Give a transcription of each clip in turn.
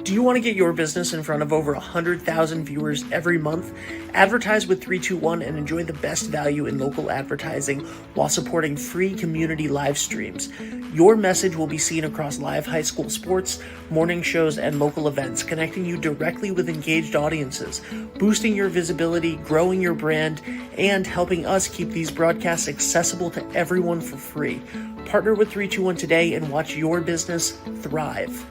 Do you want to get your business in front of over 100,000 viewers every month? Advertise with 321 and enjoy the best value in local advertising while supporting free community live streams. Your message will be seen across live high school sports, morning shows, and local events, connecting you directly with engaged audiences, boosting your visibility, growing your brand, and helping us keep these broadcasts accessible to everyone for free. Partner with 321 today and watch your business thrive.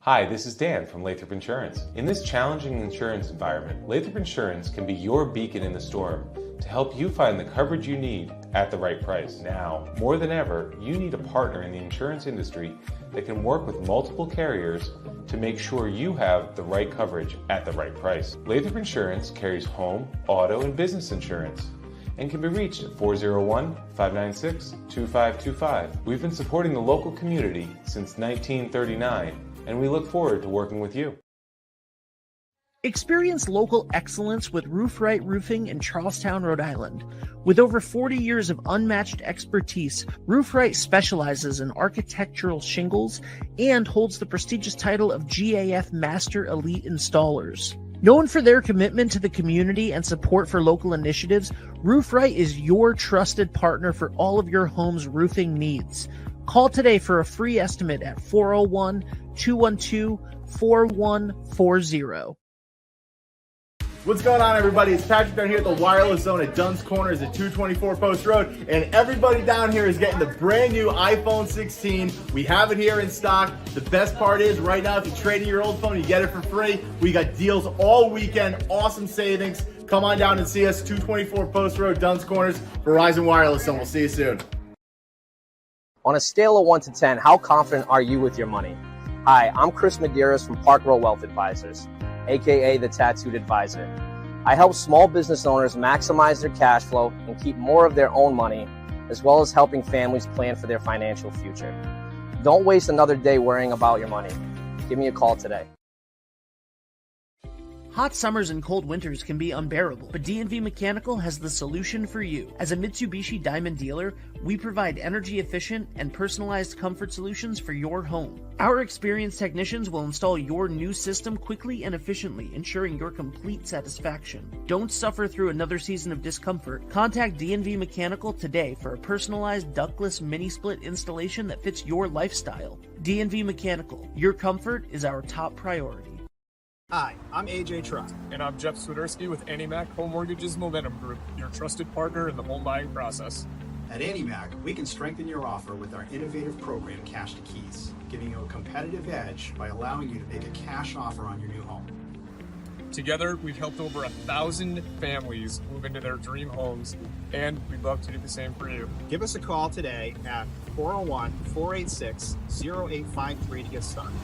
Hi, this is Dan from Lathrop Insurance. In this challenging insurance environment, Lathrop Insurance can be your beacon in the storm to help you find the coverage you need at the right price. Now, more than ever, you need a partner in the insurance industry that can work with multiple carriers to make sure you have the right coverage at the right price. Lathrop Insurance carries home, auto, and business insurance and can be reached at 401-596-2525. We've been supporting the local community since 1939, and we look forward to working with you. Experience local excellence with Roof Right Roofing in Charlestown, Rhode Island. With over 40 years of unmatched expertise, Roof Right specializes in architectural shingles and holds the prestigious title of GAF Master Elite Installers. Known for their commitment to the community and support for local initiatives, Roof Right is your trusted partner for all of your home's roofing needs. Call today for a free estimate at 401-212-4140. What's going on, everybody? It's Patrick down here at the Wireless Zone at Dunn's Corners at 224 Post Road, and everybody down here is getting the brand new iPhone 16. We have it here in stock. The best part is right now, if you trade in your old phone, you get it for free. We got deals all weekend, awesome savings. Come on down and see us, 224 Post Road, Dunn's Corners, Verizon Wireless Zone. We'll see you soon. On a scale of 1 to 10, how confident are you with your money? Hi, I'm Chris Medeiros from Park Row Wealth Advisors, aka the Tattooed Advisor. I help small business owners maximize their cash flow and keep more of their own money, as well as helping families plan for their financial future. Don't waste another day worrying about your money. Give me a call today. Hot summers and cold winters can be unbearable, but D&V Mechanical has the solution for you. As a Mitsubishi Diamond dealer, we provide energy-efficient and personalized comfort solutions for your home. Our experienced technicians will install your new system quickly and efficiently, ensuring your complete satisfaction. Don't suffer through another season of discomfort. Contact D&V Mechanical today for a personalized ductless mini-split installation that fits your lifestyle. D&V Mechanical, your comfort is our top priority. Hi, I'm AJ Trust. And I'm Jeff Swiderski with AnnieMac Home Mortgage's Momentum Group, your trusted partner in the home buying process. At AnnieMac, we can strengthen your offer with our innovative program, Cash to Keys, giving you a competitive edge by allowing you to make a cash offer on your new home. Together, we've helped over 1,000 families move into their dream homes, and we'd love to do the same for you. Give us a call today at 401-486-0853 to get started.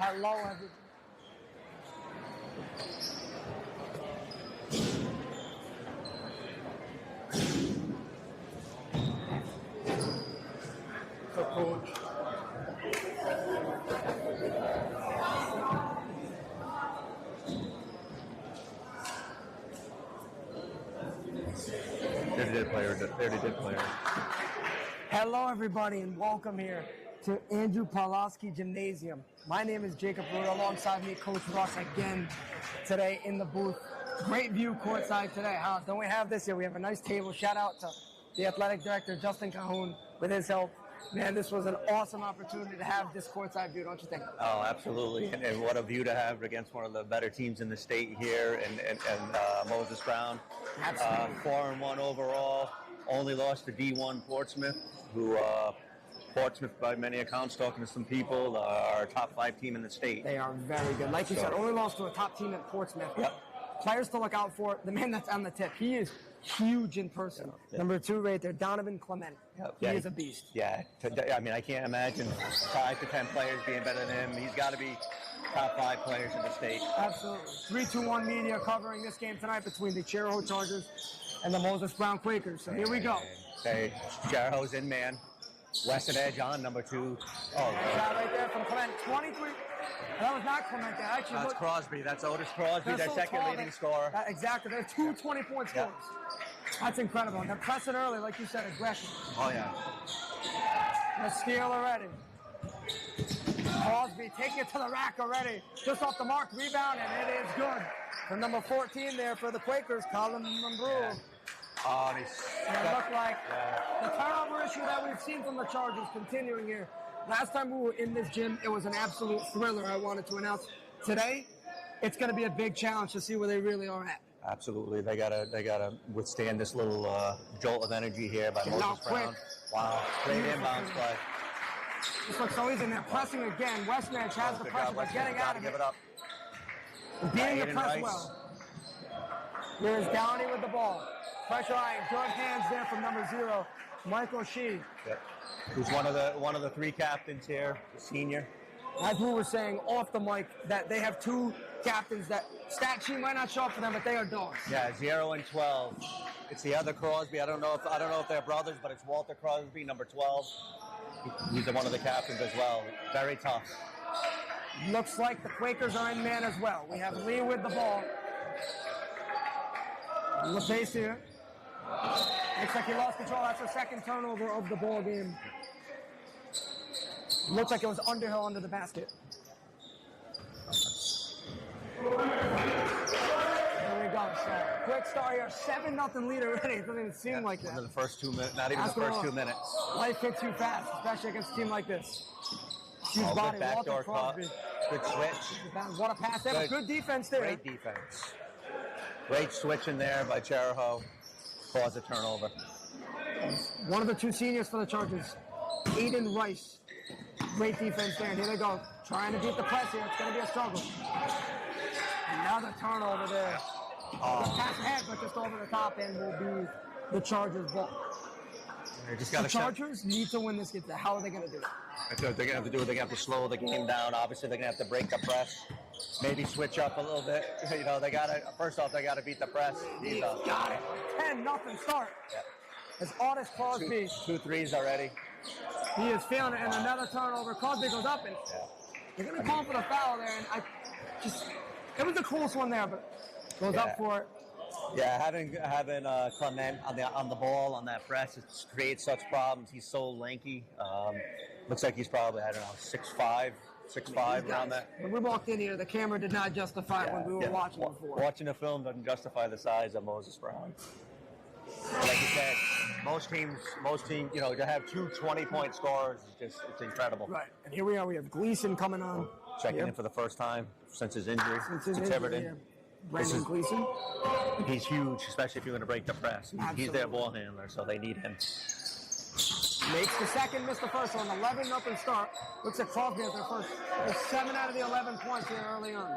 Hello, everybody. Coach. already did play her. Hello, everybody, and welcome here to Andrew Pawlowski Gymnasium. My name is Jacob Ruda. Alongside me, Coach Russ again today in the booth. Great view courtside today, huh? Don't we have this here? We have a nice table. Shout out to the athletic director, Justin Cahoon, with his help. Man, this was an awesome opportunity to have this courtside view, don't you think? Oh, absolutely. And what a view to have against one of the better teams in the state here, and Moses Brown. Absolutely. 4-1 overall. Only lost to D1 Portsmouth, who Portsmouth, by many accounts, talking to some people, are a top 5 team in the state. They are very good. Like you said, only lost to a top team at Portsmouth. Yep. Players to look out for. The man that's on the tip, he is huge in person. Yeah. Number 2 right there, Donovan Clement. Yep. He is a beast. Yeah. I mean, I can't imagine 5 to 10 players being better than him. He's got to be top 5 players in the state. Absolutely. 3-2-1 media covering this game tonight between the Chariho Chargers and the Moses Brown Quakers. So here we go. Hey, Chariho's in man. Western edge on number 2. Nice shot right there from Clement. 23. That was not Clement there. Actually, That's look, Crosby. That's Otis Crosby, they're their so second tall leading that- scorer. Exactly. They're 2 20-point scores. That's incredible. And they're pressing early, like you said, aggression. Oh, yeah. The steal already. Crosby taking it to the rack already. Just off the mark, rebound, and it is good. For number 14 there for the Quakers, Colin Mambrou. Oh, and he's It looked like the turnover issue that we've seen from the Chargers continuing here. Last time we were in this gym, it was an absolute thriller, I wanted to announce. Today, it's going to be a big challenge to see where they really are at. Absolutely, they gotta withstand this little jolt of energy here by Get out Moses Brown. quick. Wow, great inbounds play. This looks so easy, and they're pressing again. Westman has the Good pressure, job, but getting Westman. out of Give it. it up. Beating the Aiden press Rice. well. Here's Downey with the ball. Pressure eye, good hands there from number 0, Michael Shee. Yep. Who's one of the 3 captains here, the senior. As we were saying off the mic, that they have 2 captains that stat sheet might not show up for them, but they are dogs. Yeah, 0 and 12. It's the other Crosby. I don't know if they're brothers, but it's Walter Crosby, number 12. He's one of the captains as well. Very tough. Looks like the Quakers are in man as well. We have Lee with the ball. On the pace here. Looks like he lost control. That's the second turnover of the ball game. Looks like it was Underhill under the basket. There we go. So quick start here. 7-0 lead already. It doesn't even seem like that. Under the first 2 minutes, not even the first 2 minutes. Life hits you fast, especially against a team like this. Huge Oh, body, good backdoor Walter cut. Crosby. Good switch. What a pass there. Good defense there. Great defense. Great switch in there by Chariho. Cause a turnover. One of the 2 seniors for the Chargers, Aiden Rice. Great defense there. And here they go. Trying to beat the press here. It's going to be a struggle. Another turnover there. Pass ahead, but just over the top end will be the Chargers' ball. The Chargers need to win this game. How are they going to do it? That's what they're going to have to do. They're going to have to slow the game down. Obviously, they're going to have to break the press. Maybe switch up a little bit. You know, first off, they got to beat the press. Got it. 10-0 start. Yep. It's Otis Crosby. 2 threes already. He is feeling it, and another turnover. Crosby goes up, and they're going to call for the foul there. And it was a close one there, but goes up for it. Yeah, having Clement on the ball on that press, it creates such problems. He's so lanky. Looks like he's probably 6'5", around that. When we walked in here, the camera did not justify it when we were watching before. Watching the film doesn't justify the size of Moses Brown. Like you said, most teams, to have 2 20-point scorers is it's incredible. Right, and here we are. We have Gleason coming on. Checking in for the first time since his injury. Brandon Gleason. He's huge, especially if you're going to break the press. Absolutely. He's their ball handler, so they need him. Makes the second, missed the first one. 11-0 start. Looks like Crosby has their first. There's 7 out of the 11 points here early on.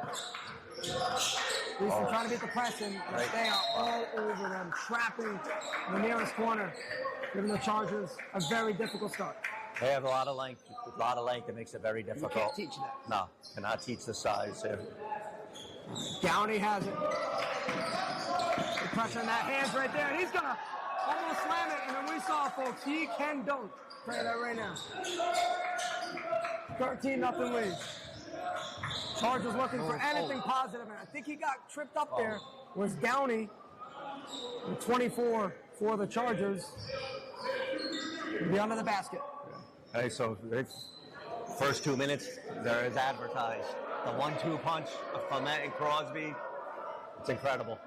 Gleason trying to beat the press, and they are all over them, trapping the nearest corner, giving the Chargers a very difficult start. They have a lot of length. It makes it very difficult. You can't teach that. No, cannot teach the size. Downey has it. The pressure in that hands right there, and he's gonna almost slam it. And then we saw, folks, he can dunk. Tell you that right now. 13-0 lead. Chargers looking for anything positive, and I think he got tripped up there. Was Downey, 24 for the Chargers. It'll be under the basket. Hey, so it's first 2 minutes, there is advertised. The 1-2 punch of Clement and Crosby, it's incredible.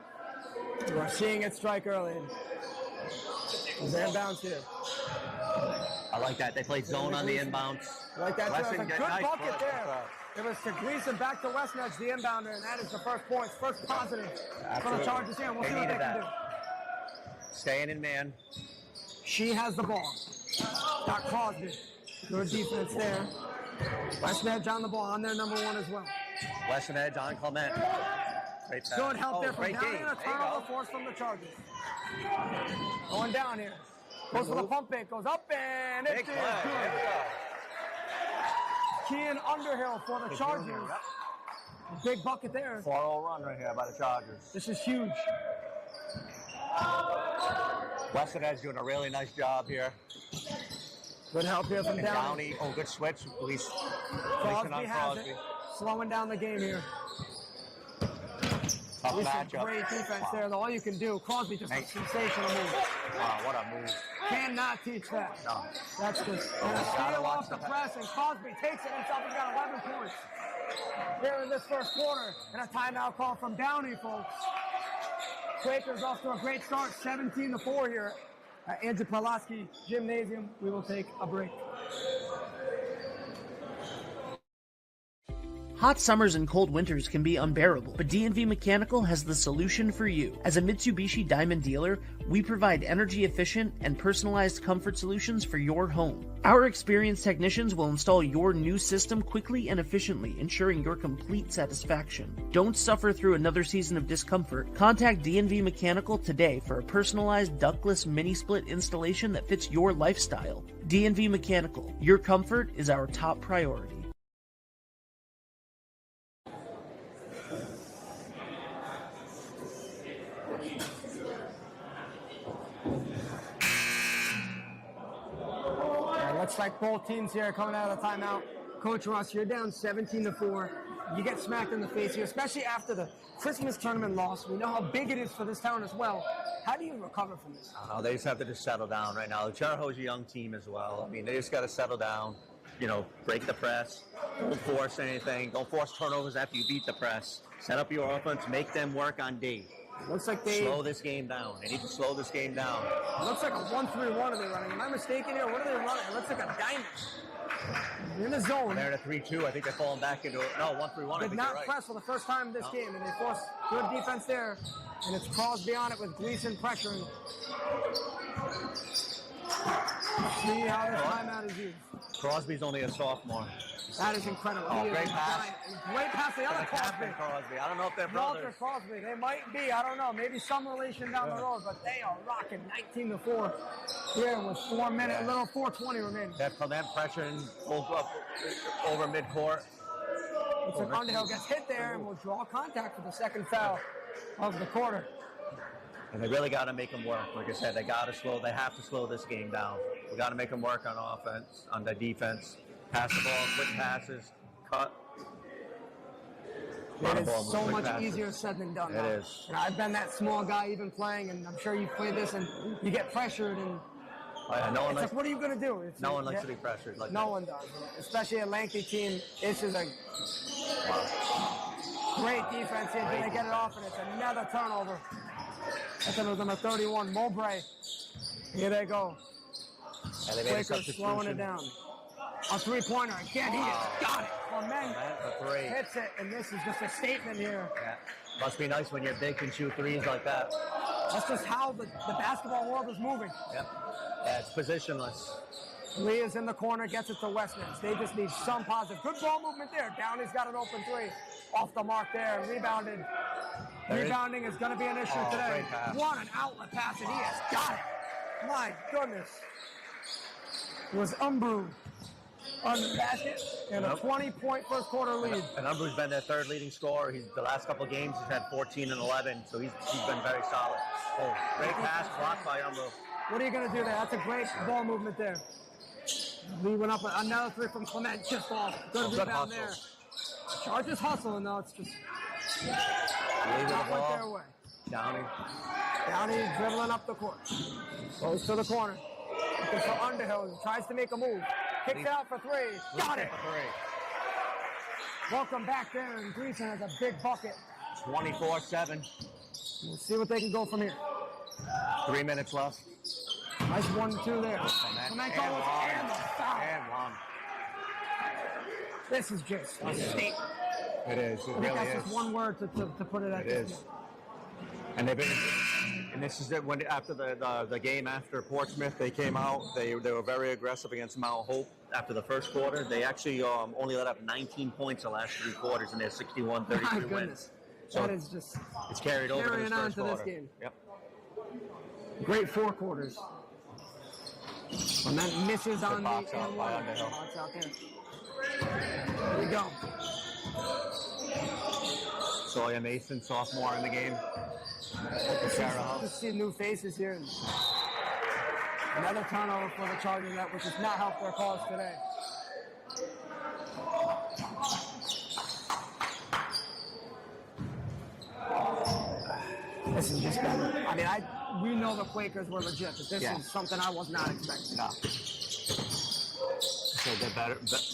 We're seeing it strike early. They're inbounds here. I like that. They played zone on the inbounds. Like that, Weston a good nice bucket push. there. It was to Gleason back to Westnedge, the inbounder, and that is the first points, first positive for the Chargers here. We'll see what they can do. Staying in man. She has the ball. Got Crosby. Good defense there. Westnedge on the ball, on their number one as well. Weston Edge on Clement. Great pass. Good help there from great Downey game. and a turnover force from the Chargers. Going down here. Goes for the pump fake, goes up, and Big it's play. There we go. Kean Underhill for the Chargers. A big bucket there. 4-0 run right here by the Chargers. This is huge. Weston Edge doing a really nice job here. Good help here from And Downey. Downey, good switch. Gleason Crosby on has Crosby. it. Slowing down the game here. Tough Gleason, matchup. great defense there. All you can do. Crosby just a sensational move. Wow, what a move. Cannot teach that. No. That's just and a steal off the press, and Crosby takes it himself. He's got 11 points here in this first quarter. And a timeout call from Downey, folks. Quakers off to a great start, 17-4 here at Andrew Pulaski Gymnasium. We will take a break. Hot summers and cold winters can be unbearable, but DNV Mechanical has the solution for you. As a Mitsubishi Diamond dealer, we provide energy-efficient and personalized comfort solutions for your home. Our experienced technicians will install your new system quickly and efficiently, ensuring your complete satisfaction. Don't suffer through another season of discomfort. Contact DNV Mechanical today for a personalized ductless mini-split installation that fits your lifestyle. DNV Mechanical, your comfort is our top priority. Looks like both teams here coming out of the timeout. Coach Ross, you're down 17-4. You get smacked in the face here, especially after the Christmas tournament loss. We know how big it is for this town as well. How do you recover from this? They just have to just settle down right now. Chariho's a young team as well. I mean, they just got to settle down, break the press. Don't force anything. Don't force turnovers after you beat the press. Set up your offense. Make them work on D. Looks like they slow this game down. They need to slow this game down. Looks like a 1-3-1 are they running? Am I mistaken here? What are they running? It looks like a diamond. In the zone. They're at a 3-2. I think they're falling back into it. No, 1-3-1. Did not press for the first time this game, and they forced good defense there. And it's Crosby on it with Gleason pressuring. See how this timeout is used. Crosby's only a sophomore. That is incredible. Oh, great pass. Great pass to the other Crosby. I don't know if they're brothers. Walter Crosby. They might be. I don't know. Maybe some relation down the road, but they are rocking 19-4 here with 4 minutes, a little 4:20 remaining. They have Clement pressuring over midcourt. Looks like Underhill gets hit there and will draw contact for the second foul of the quarter. And they really got to make them work. Like I said, they have to slow this game down. We got to make them work on offense, on the defense. Pass the ball, quick passes, cut. It is so much easier said than done. It is. And I've been that small guy even playing, and I'm sure you've played this, and you get pressured, and it's like, what are you going to do? No one likes to be pressured like that. No one does. Especially a lengthy team. It's just like great defense here. They get it off, and it's another turnover. That's number 31, Mowbray. Here they go. And they made a Quakers substitution. slowing it down. A three-pointer again. He has got it. Clement for three. hits it, and this is just a statement here. Yeah. Must be nice when you're big and shoot threes like that. That's just how the basketball world is moving. Yep. Yeah, it's positionless. Lee is in the corner, gets it to Westnedge. They just need some positive. Good ball movement there. Downey's got an open three. Off the mark there. Rebounded. Rebounding is going to be an issue today. What an outlet pass, and he has got it. My goodness. It was Umbrew on the basket and a 20-point first quarter lead. And Umbru's been their third leading scorer. The last couple of games he's had 14 and 11, so he's been very solid. Oh, great pass blocked by Umbru. What are you going to do there? That's a great ball movement there. Lee went up another three from Clement, just off. Good rebound there. Chargers hustling though. It's just not went their way. Downey dribbling up the court. Goes to the corner. Looking for Underhill. Tries to make a move. Kicks it out for three. Got it. Welcome back there. And Gleason has a big bucket. 24-7. We'll see what they can go from here. 3 minutes left. Nice 1-2 there. Clement goes and the foul. And one. This is just a statement. It is. It I think really that's is. just one word to put it at It this is. point. And this is it. When after the game after Portsmouth, they came out. They were very aggressive against Mount Hope after the first quarter. They actually only let up 19 points the last 3 quarters in their 61-33 My win. goodness. So that is just it's carried over to carrying this on first to quarter. this game. Yep. Great 4 quarters. And that misses on the box out by Underhill. box out there. There we go. Sawyer Mason, sophomore in the game. Chariho. Just see new faces here. Another turnover for the Chargers, which has not helped their cause today. This has just been, I mean, we know the Quakers were legit, but this is something I was not expecting. No. So they're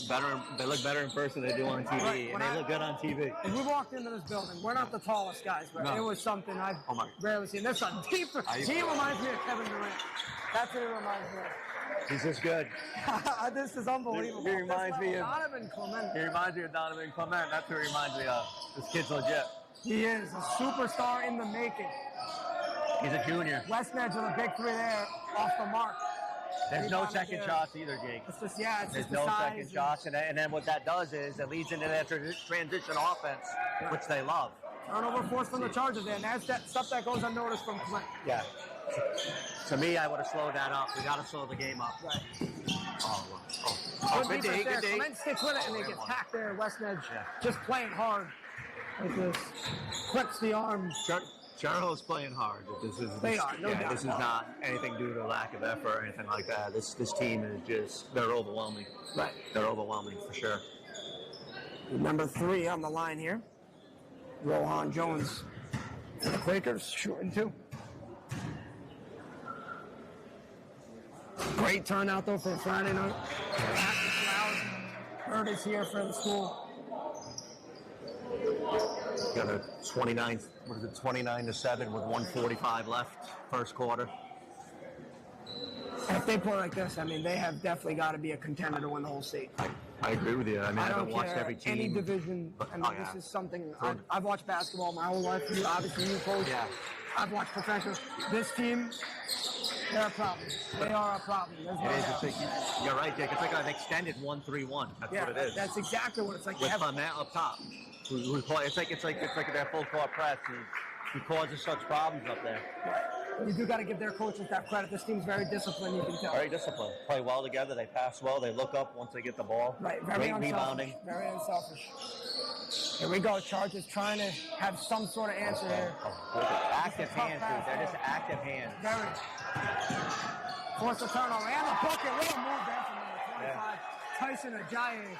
better. They look better in person than they do on TV, Right, and they look good on TV. When we walked into this building, we're not the tallest guys, but No. it was something I've rarely seen. This is a deeper. He reminds me of Kevin Durant. That's what he reminds me of. He's just good. This is unbelievable. He reminds me of Donovan Clement. He reminds me of Donovan Clement. That's who he reminds me of. This kid's legit. He is a superstar in the making. He's a junior. Westnedge with a big 3 there, off the mark. There's no Rebound second there. shots either, Jake. It's just, it's There's just no the size second shots, and then what that does is it leads into that transition offense, which they love. Turnover force from the Chargers there, and that's that stuff that goes unnoticed from Clement. Yeah. To me, I would have slowed that up. We got to slow the game up. Right. Good D, good D. Clement sticks with it, and they get hacked there. Westnedge just playing hard. Like this, clips the arm. Chariho's playing hard. This is not anything due to lack of effort or anything like that. This team is they're overwhelming. Right. They're overwhelming for sure. Number 3 on the line here. Rohan Jones for the Quakers, shooting 2. Great turnout though for Friday night. Bird is here for the school. Got a 29-7 with 1:45 left, first quarter. And if they play like this, I mean, they have definitely got to be a contender to win the whole state. I agree with you. I mean, I don't haven't watched care every team. any division. I mean, this is something I've watched basketball my whole life. Obviously, you coach. Yeah. I've watched professional. This team, they're a problem. They are a problem. There's no doubt. You're right, Jake. It's like an extended 1-3-1. That's what it is. That's exactly what it's like. With Clement up top. It's like their full court press. He causes such problems up there. You do got to give their coaches that credit. This team's very disciplined, you can tell. Very disciplined. Play well together. They pass well. They look up once they get the ball. Right, very Great rebounding. Very unselfish. Here we go. Chargers trying to have some sort of answer here. Active hands, dude. They're just active hands. Very. Force a turnover and a bucket. What a move there from number 25. Tyson Ajayi.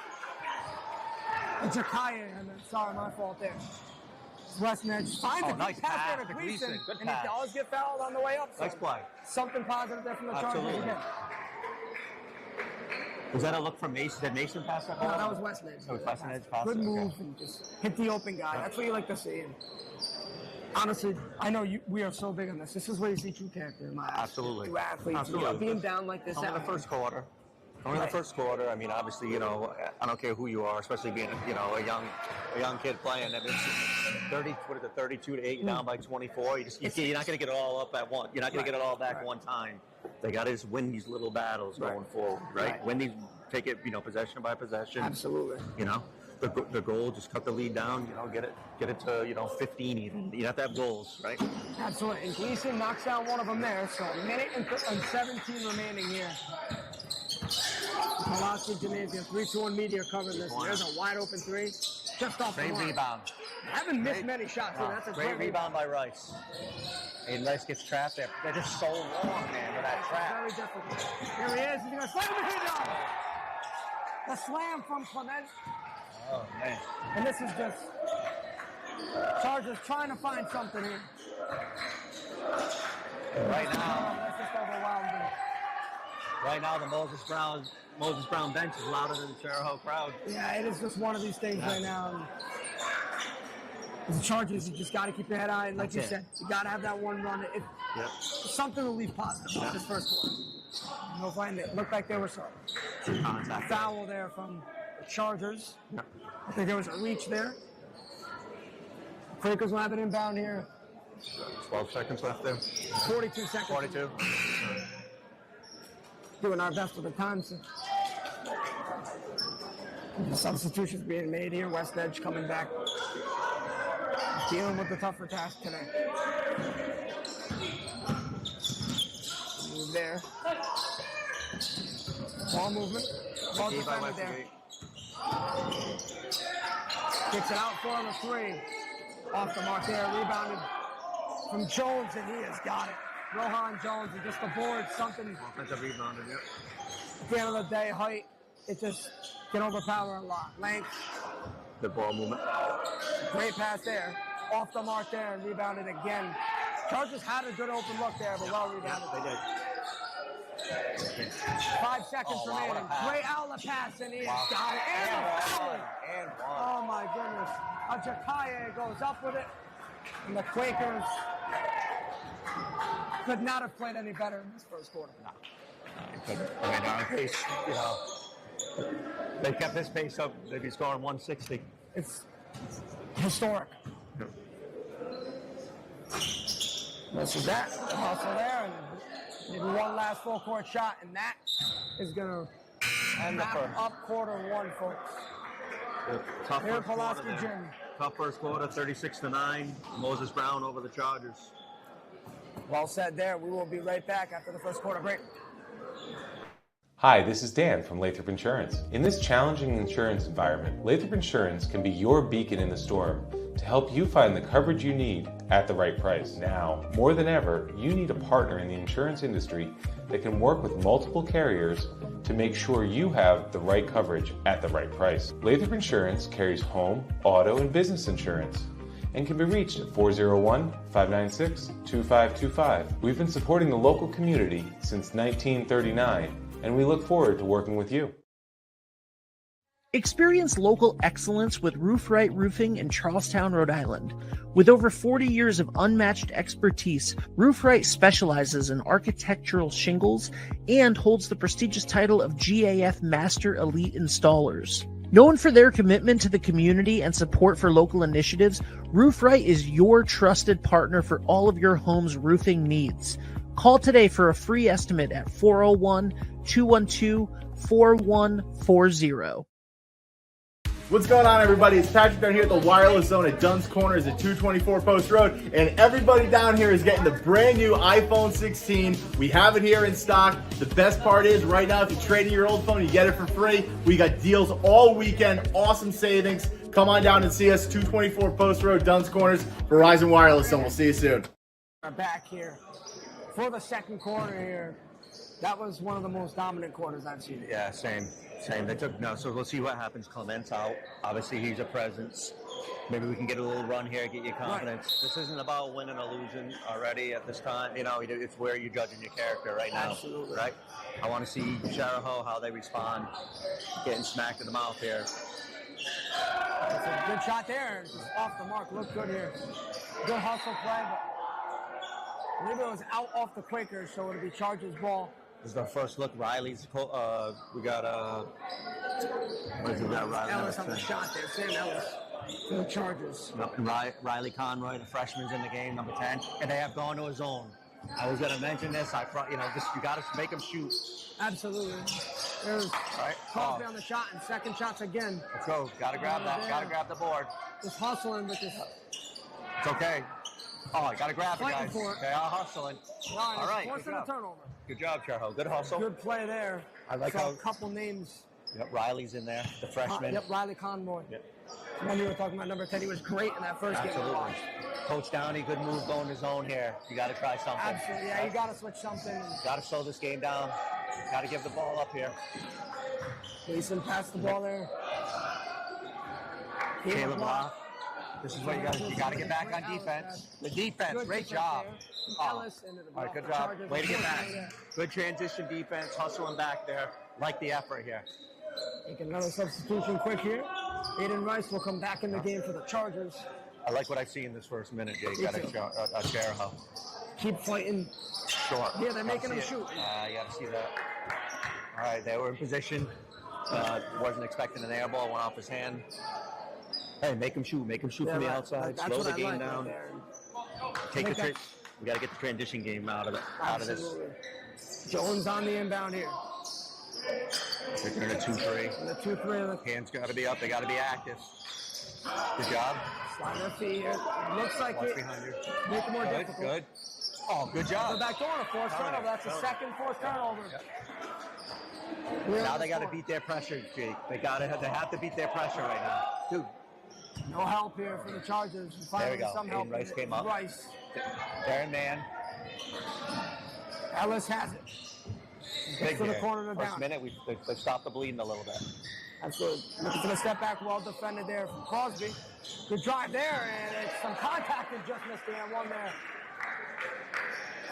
Sorry, my fault there. Westnedge finds a nice pass pass there to to Gleason, Gleason. Good and he pass. does get fouled on the way up. So Nice play. something positive there from the Chargers Absolutely. again. Was that a look from Mason? Did Mason pass that ball? No, that was Westnedge. That was Westnedge pass. Good move Okay. and just hit the open guy. That's what you like to see. And honestly, I know we are so big on this. This is where you see true character in my eyes. Absolutely. Two athletes, Absolutely. being down like this. Only the first quarter. Only the first quarter. I mean, obviously, I don't care who you are, especially being, a young kid playing. I mean, 32-8, you're down by 24. You're not going to get it all up at once. You're not going to get it all back one time. They got to just win these little battles going forward, right? Win these, take it, possession by possession. Absolutely. The goal, just cut the lead down. Get it to 15 even. You have to have goals, right? Absolutely. And Gleason knocks down one of them there. So a minute and 17 remaining here. Varsity Gymnasium, 3-2-1 media covering this. There's a wide open 3. Just off the Great line. rebound. Haven't missed many shots. Wow. That's a great rebound by Rice. And Rice gets trapped there. They're just so long, man, with that trap. Very difficult. Here he is. He's going to slam the heat down. The slam from Clement. Oh, man. And this is just Chargers trying to find something here. Right now, That's just overwhelmed him. right now the Moses Brown bench is louder than the Chariho crowd. Yeah, it is just one of these things right now. The Chargers, you just got to keep your head high. And like That's you it. said, you got to have that one run. Yep. Something to leave positive about this first quarter. You'll find it looked like there was some Contact. foul there from the Chargers. Yep. I think there was a reach there. Quakers will have it inbound here. 12 seconds left there. 42 seconds. 42. Doing our best with the time. So. Substitutions being made here. West Edge coming back. Dealing with the tougher task today. Move there. Ball movement. Ball Key by defended there. Varsity. Kicks it out for the three. Off the mark there. Rebounded from Jones, and he has got it. Rohan Jones and just the board. Something Offensive rebounded, yep. at the end of the day, height, it just can overpower a lot. Length, Good ball movement. great pass there. Off the mark there and rebounded again. Chargers had a good open look there, but well rebounded. They did. 5 seconds Oh, wow, what a remaining. pass. Great outlet pass, and he Wow. has got it. And a foul. And one. Oh my goodness. Ajakaye goes up with it. And the Quakers could not have played any better in this first quarter. I mean, our pace, you know, they kept this pace up, they'd be scoring 160. It's historic. This is that. The hustle there. And maybe one last full court shot, and that is going to wrap up quarter one, folks. Tough Here at first quarter Pulaski there. Gym. Tough first quarter, 36-9. Moses Brown over the Chargers. Well said there. We will be right back after the first quarter break. Hi, this is Dan from Lathrop Insurance. In this challenging insurance environment, Lathrop Insurance can be your beacon in the storm to help you find the coverage you need at the right price. Now, more than ever, you need a partner in the insurance industry that can work with multiple carriers to make sure you have the right coverage at the right price. Lathrop Insurance carries home, auto, and business insurance and can be reached at 401-596-2525. We've been supporting the local community since 1939, and we look forward to working with you. Experience local excellence with Roof Right Roofing in Charlestown, Rhode Island. With over 40 years of unmatched expertise, Roof Right specializes in architectural shingles and holds the prestigious title of GAF Master Elite Installers. Known for their commitment to the community and support for local initiatives, Roof Right is your trusted partner for all of your home's roofing needs. Call today for a free estimate at 401-212-4140. What's going on, everybody? It's Patrick down here at the Wireless Zone at Dunn's Corners at 224 Post Road, and everybody down here is getting the brand new iPhone 16. We have it here in stock. The best part is, right now, if you trade in your old phone, you get it for free. We got deals all weekend, awesome savings. Come on down and see us, 224 Post Road, Dunn's Corners, Verizon Wireless Zone. We'll see you soon. We're back here for the second quarter here. That was one of the most dominant quarters I've seen. Yeah, same. They took so we'll see what happens. Clement's out. Obviously, he's a presence. Maybe we can get a little run here, get you confidence. Right. This isn't about winning or losing already at this time. You know, it's where you're judging your character right now. Absolutely. Right? I want to see Chariho, how they respond, getting smacked in the mouth here. That's a good shot there. Just off the mark. Looked good here. Good hustle play, but I believe it was out off the Quakers, so it'll be Chargers ball. This is our first look. Riley's, we got, what is it, Riley? Ellis on the shot there. Sam Ellis for the Chargers. And Riley Conroy, the freshman's in the game, number 10. And they have gone to his own. I was going to mention this. You got to make him shoot. Absolutely. There's right. Crosby on the shot and second shots again. Let's go. Got to grab that. Got to grab the board. Just hustling with this. It's okay. Oh, I got to grab it, guys. For it. They are hustling. All right. Forcing a turnover. Good job, Chariho. Good hustle. Good play there. I like how a couple names. Yep, Riley's in there, the freshman. Yep, Riley Conroy. Yep. When you were talking about number 10, he was great in that first Absolutely. game. Coach Downey, good move going to zone here. You got to try something. Absolutely. Yeah, you got to switch something. Got to slow this game down. Got to give the ball up here. Mason passed the ball there. Caleb Block. This is what you got to get back on defense. The defense, Good great defense job. there. Oh. Ellis into the All right, good Chargers. job. Way to get back. Good transition defense, hustling back there. Like the effort here. Make another substitution quick here. Aiden Rice will come back in the game for the Chargers. I like what I see in this first minute, Jake. Me Got a too. Chariho. Keep fighting. Short. Yeah, they're making him shoot. You got to see that. All right, they were in position. Wasn't expecting an air ball. Went off his hand. Hey, make him shoot. Make him shoot from the outside. That's Slow what the I game like down. Right there. We got to get the transition game out of this. Jones on the inbound here. They're doing a 2-3. And the 2-3. Hands got to be up. They got to be active. Good job. Slide their feet here. Looks like Watch it. behind you. Make it more difficult. Good. Oh, good job. Go back door, a forced turnover. That's the second forced turnover. Now they got to beat their pressure, Jake. They have to beat their pressure right now. Dude. No help here for the Chargers. And There we finally, go. some help. Aiden Rice came up. Rice. Darren Man. Ellis has it. Gets to the corner and First down. minute, they stopped the bleeding a little bit. Absolutely. Looking for the step back, well defended there from Crosby. Good drive there, and it's some contact and just missed the one there.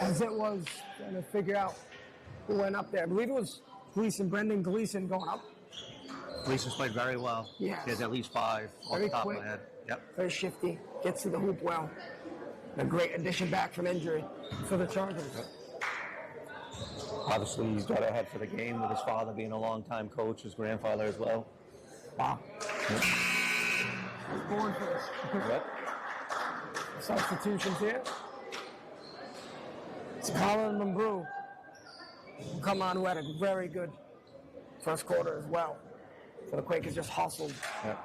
As it was trying to figure out who went up there. I believe it was Gleason, Brendan Gleason going up. Gleason's played very well. Yes. He has at least 5 off Very the top quick. of my head. Yep. Very shifty. Gets to the hoop well. A great addition back from injury for the Chargers. Obviously, he's got ahead for the game with his father being a longtime coach, his grandfather as well. Wow. He's born for this. Yep. Substitutions here. It's Colin Mambrou. Come on, who had a very good first quarter as well. So the Quakers just hustled. Yep.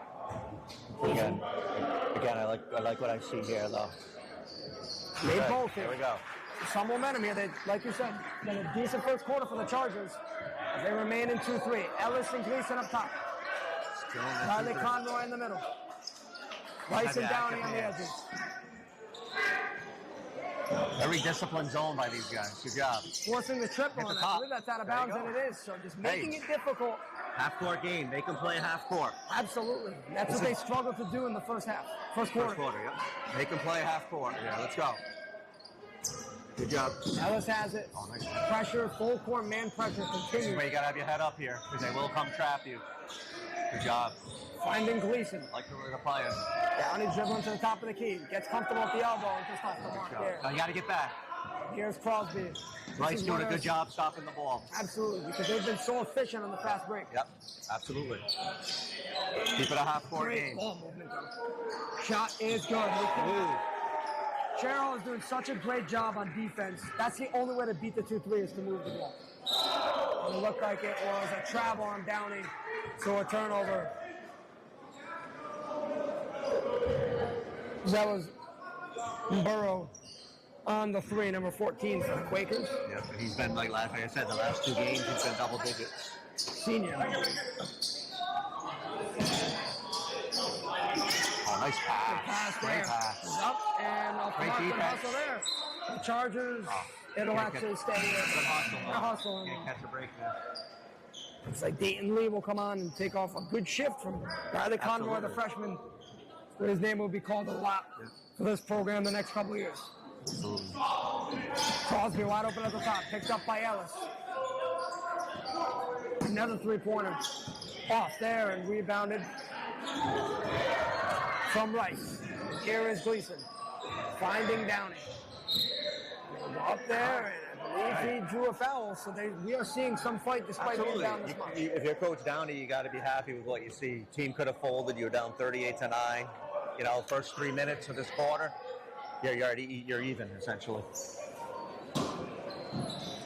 Again, I like what I see here, though. Made Okay, both here. Here we go. Some momentum here. They, like you said, been a decent first quarter for the Chargers. As they remain in 2-3. Ellis and Gleason up top. Riley Conroy in the middle. Rice and Downey on the edges. Every discipline zone by these guys. Good job. Forcing the triple, Hit the and I top. believe that's out of There you bounds, go. and it is. So just making it difficult. Half-court game. Make them play half-court. Absolutely. That's what they struggled to do in the first half. First quarter. First quarter, yep. Make them play half-court. Yeah, let's go. Good job. Ellis has it. Oh, nice. Pressure, full court man pressure This is continues. where you got to have your head up here because they will come trap you. Good job. Finding Gleason. Like the way they're playing. Downey dribbling to the top of the key. Gets comfortable at the elbow and just off the mark there. Now you got to get back. Here's Crosby. Rice doing a good job stopping the ball. Absolutely, because they've been so efficient on the fast break. Yep, absolutely. Keep it a half-court Great game. ball movement, though. Shot is good. Chariho is doing such a great job on defense. That's the only way to beat the 2-3 is to move the ball. And it looked like it was a travel on Downey, so a turnover. That was Burrow on the 3, number 14 for the Quakers. Yep, he's been like I said, the last 2 games he's been double digits. Senior. Oh, nice pass. Great Great pass. pass. Up and off the Great mark, good defense. hustle there. The Chargers, it'll Can't actually get- stay here. Good hustle. The hustle. Can't catch a break there. It's like Dayton Lee will come on and take off a good shift from Riley Conroy, the freshman. His name will be called a lot for this program the next couple of years. Crosby wide open at the top, picked up by Ellis. Another 3-pointer off there and rebounded from Rice. Here is Gleason finding Downey. They'll go up there, and I believe he drew a foul. So we are seeing some fight despite being down this much. If you're Coach Downey, you got to be happy with what you see. Team could have folded. You're down 38-9. You know, first 3 minutes of this quarter, you're even essentially.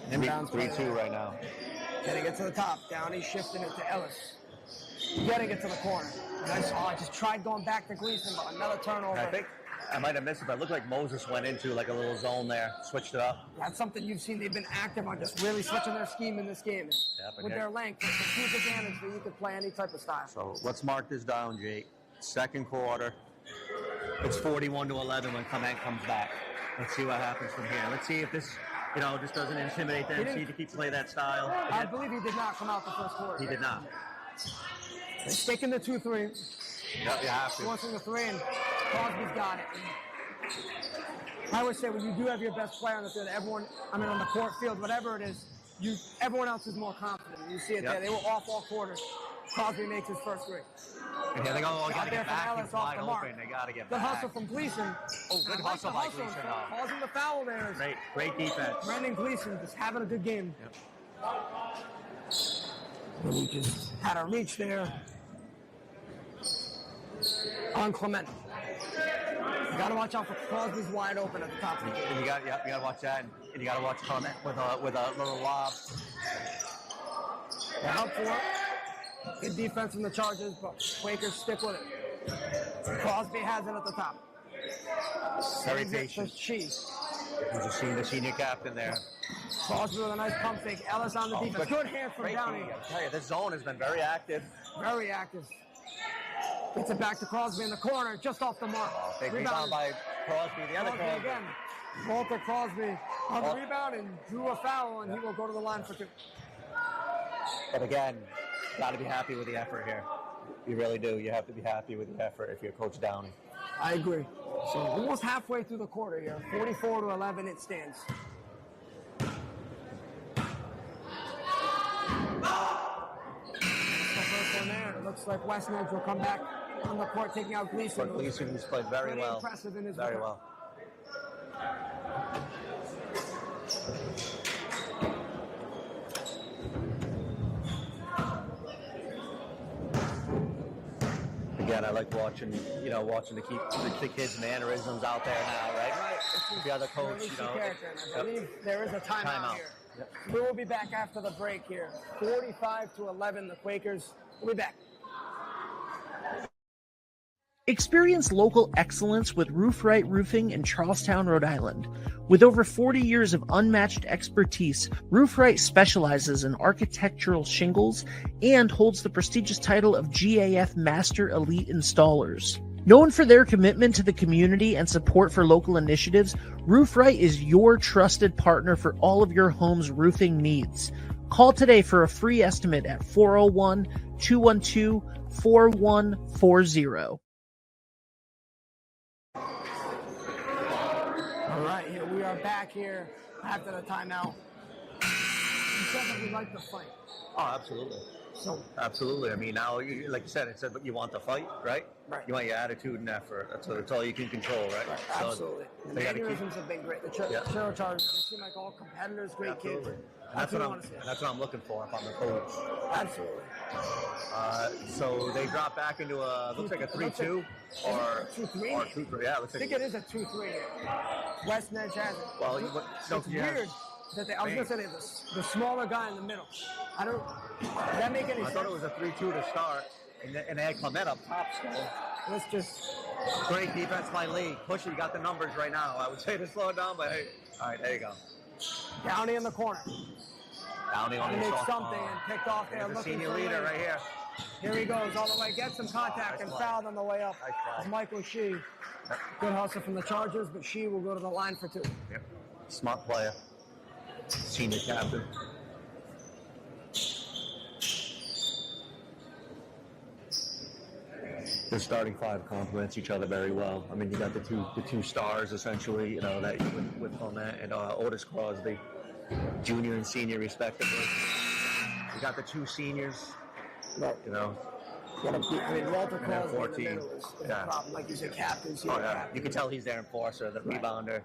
Inbounds 3-2 right now. Getting it to the top. Downey shifting it to Ellis. Getting it to the corner. I just tried going back to Gleason, but another turnover. I think I might have missed it, but it looked like Moses went into like a little zone there, switched it up. That's something you've seen. They've been active on just really switching their scheme in this game. Yeah, but With their length, it's a huge advantage that you could play any type of style. So let's mark this down, Jake. Second quarter. It's 41-11 when Clement comes back. Let's see what happens from here. Let's see if this, just doesn't intimidate them. See to keep play that style. I believe he did not come out the first quarter. He did not. They're sticking the 2-3. Yep, you have to. Forcing the 3 and Crosby's got it. And I would say when you do have your best player on the field, everyone, on the court, field, whatever it is, everyone else is more confident. You see it there. They were off all quarters. Crosby makes his first three. And here they go. We got to there get from back. Ellis He's off wide the open. mark. They got to get Good back. hustle from Gleason. Oh, good I like hustle the by Gleason. Causing the foul there. Great defense. Brandon Gleason just having a good game. Yep. And we just had a reach there on Clement. You got to watch out for Crosby's wide open at the top of the game. And you got to watch that, and you got to watch Clement with a little lob. They're up for it. Good defense from the Chargers, but Quakers stick with it. Crosby has it at the top. Very Sends it patient. to Cheese. You just seen the senior captain there. Crosby with a nice pump fake. Ellis on the defense. Good hand from Great Downey. team. I tell you, this zone has been very active. Very active. Gets it back to Crosby in the corner, just off the mark. Big rebound by Crosby. The other Crosby. Again. Walter Crosby on the rebound and drew a foul, and he will go to the line for two. But again, got to be happy with the effort here. You really do. You have to be happy with the effort if you're Coach Downey. I agree. So almost halfway through the quarter here. 44-11, it stands. There. It looks like Westnedge will come back on the court, taking out Gleason. But Gleason's played very well. Impressive in his very work. well. Again, I like watching to keep the kids' mannerisms out there now, right? The other coach, I believe there is a timeout here. Yep. We will be back after the break here. 45-11, the Quakers. We'll be back. Experience local excellence with Roof Right Roofing in Charlestown, Rhode Island. With over 40 years of unmatched expertise, Roof Right specializes in architectural shingles and holds the prestigious title of GAF Master Elite Installers. Known for their commitment to the community and support for local initiatives, Roof Right is your trusted partner for all of your home's roofing needs. Call today for a free estimate at 401-212-4140. All right, here we are back here after the timeout. You said that we like the fight. Oh, absolutely. So Absolutely. I mean, now, like you said, but you want the fight, right? Right. You want your attitude and effort. That's all you can control, right? So absolutely. The they gotta keep- mannerisms have been great. The Chariho Chargers, they seem like all competitors, great kids. Absolutely. That's what I'm looking for if I'm the coach. Absolutely. So they drop back into looks like a 3-2 or 2-3. or 2-3. Yeah, looks I like think it is a 2-3 here. Westnedge has it. Well, it's weird that I was going to say the smaller guy in the middle. Does that make any sense? I thought it was a 3-2 to start, and they had Clement up top still. Let's just... Great defense by Lee. Pushy, you got the numbers right now. I would say to slow it down, but hey. All right, there you go. Downey in the corner. Downey on He the makes soft something ball. and picked off there. There's the Looking senior for leader Lee. right here. Here he goes all the way. Gets some contact Nice and play. fouled on the way up. Nice play. It's Michael Shee. Good hustle from the Chargers, but Shee will go to the line for two. Yep. Smart player. Senior captain. The starting five complements each other very well. I mean, you got the two stars essentially, that with Clement and Otis Crosby, junior and senior respectively. You got the two seniors, Right. Walter Crosby 14. in the middle is a problem. Like you said, captains. Oh yeah, you can tell he's their enforcer, the rebounder.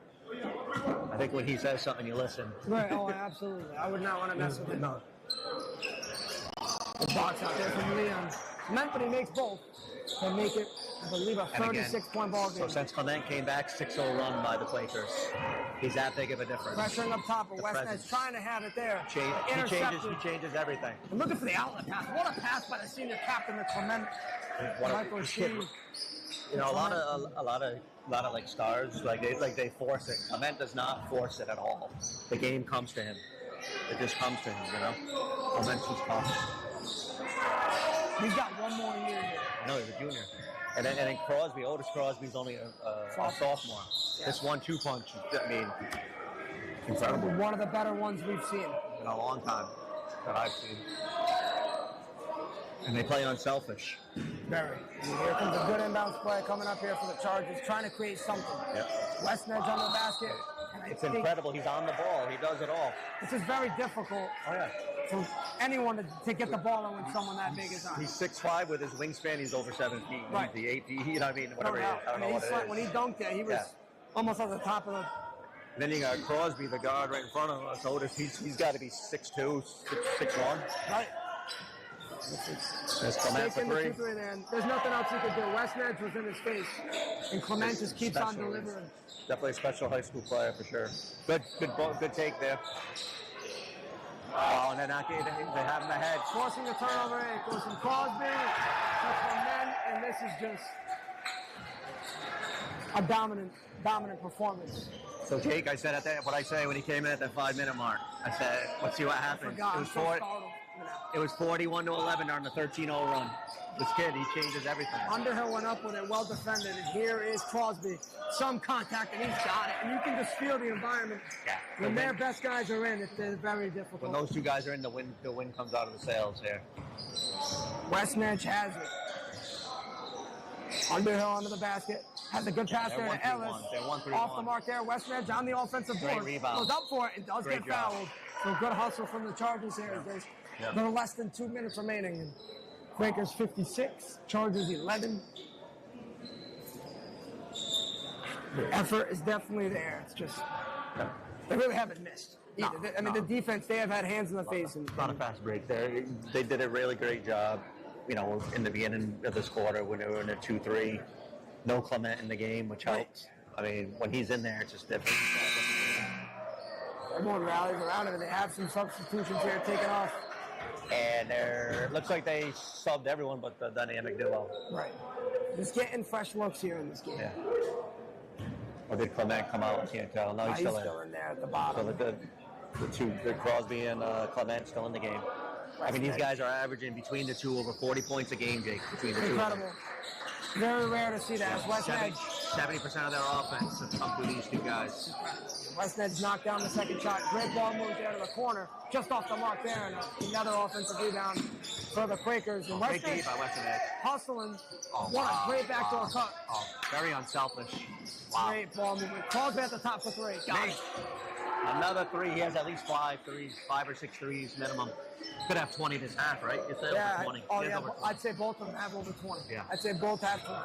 I think when he says something, you listen. Right, absolutely. I would not want to mess with him. No. The box out there from Leon. Clement, but he makes both. They make it, I believe, a 36-point ball game. So since Clement came back, 6-0 run by the Quakers. He's that big of a difference. Pressuring up top, but Westnedge trying to have it there. He changes everything. I'm looking for the outlet pass. What a pass by the senior captain of Clement. Michael Shee. A lot of like stars, they force it. Clement does not force it at all. The game comes to him. It just comes to him, Clement's just tough. He's got one more year here. No, he's a junior. And then Crosby, Otis Crosby's only a sophomore. Yeah. This 1-2 punch, incredible. One of the better ones we've seen. In a long time that I've seen. And they play unselfish. Very. And here comes a good inbounds play coming up here for the Chargers, trying to create something. Yep. West Nedge on the basket. And It's incredible. He's on the ball. He does it all. This is very difficult for anyone to get the ball in when someone that big is on. He's 6'5" with his wingspan. He's over 7 feet. Right. He's the 8 feet. You know what I mean? Whatever. No doubt. I don't know what it is. When he dunked it, he was almost at the top of the. And then you got Crosby, the guard right in front of us. Otis, he's got to be 6'2", 6'1". Right. There's Clement for three. There's nothing else he could do. West Nedge was in his face, and Clement just keeps on delivering. Definitely a special high school player for sure. Good take there. Oh, and they're not getting. They have him ahead. Forcing the turnover. It goes from Crosby to Clement, and this is just a dominant performance. So Jake, I said what I say when he came in at the 5-minute mark. I said, let's see what happens. It was 41-11 on the 13-0 run. This kid, he changes everything. Underhill went up with it, well defended, and here is Crosby. Some contact, and he's got it. And you can just feel the environment. Yeah. When their best guys are in, it's very difficult. When those two guys are in, the wind comes out of the sails here. West Nedge has it. Underhill under the basket. Has a good pass there to Ellis. Off the mark there. West Nedge on the offensive board. Goes up for it and does get fouled. So good hustle from the Chargers here. There's less than 2 minutes remaining. Quakers 56, Chargers 11. The effort is definitely there. It's just they really haven't missed. I mean, the defense, they have had hands in the face. Not a fast break there. They did a really great job. You know, in the beginning of this quarter when they were in a 2-3, no Clement in the game, which helped. I mean, when he's in there, it's just different. Everyone rallies around him, and they have some substitutions here taken off. And looks like they subbed everyone but the dynamic duo. Right. Just getting fresh looks here in this game. Yeah. Or did Clement come out? I can't tell. No, he's still in there at the bottom. So the Crosby and Clement still in the game. I mean, these guys are averaging between the two over 40 points a game, Jake. Between the Incredible. Two. Very rare to see that. 70% of their offense has come through these two guys. West Nedge knocked down the second shot. Great ball move there to the corner, just off the mark there, and another offensive rebound for the Quakers. And West Nedge hustling. What a great backdoor cut. Very unselfish. Wow. Great ball movement. Crosby at the top for three. Got it. Another three. He has at least 5 or 6 threes minimum. Could have 20 this half, right? It's over 20. I'd say both of them have over 20. Yeah. I'd say both have 20.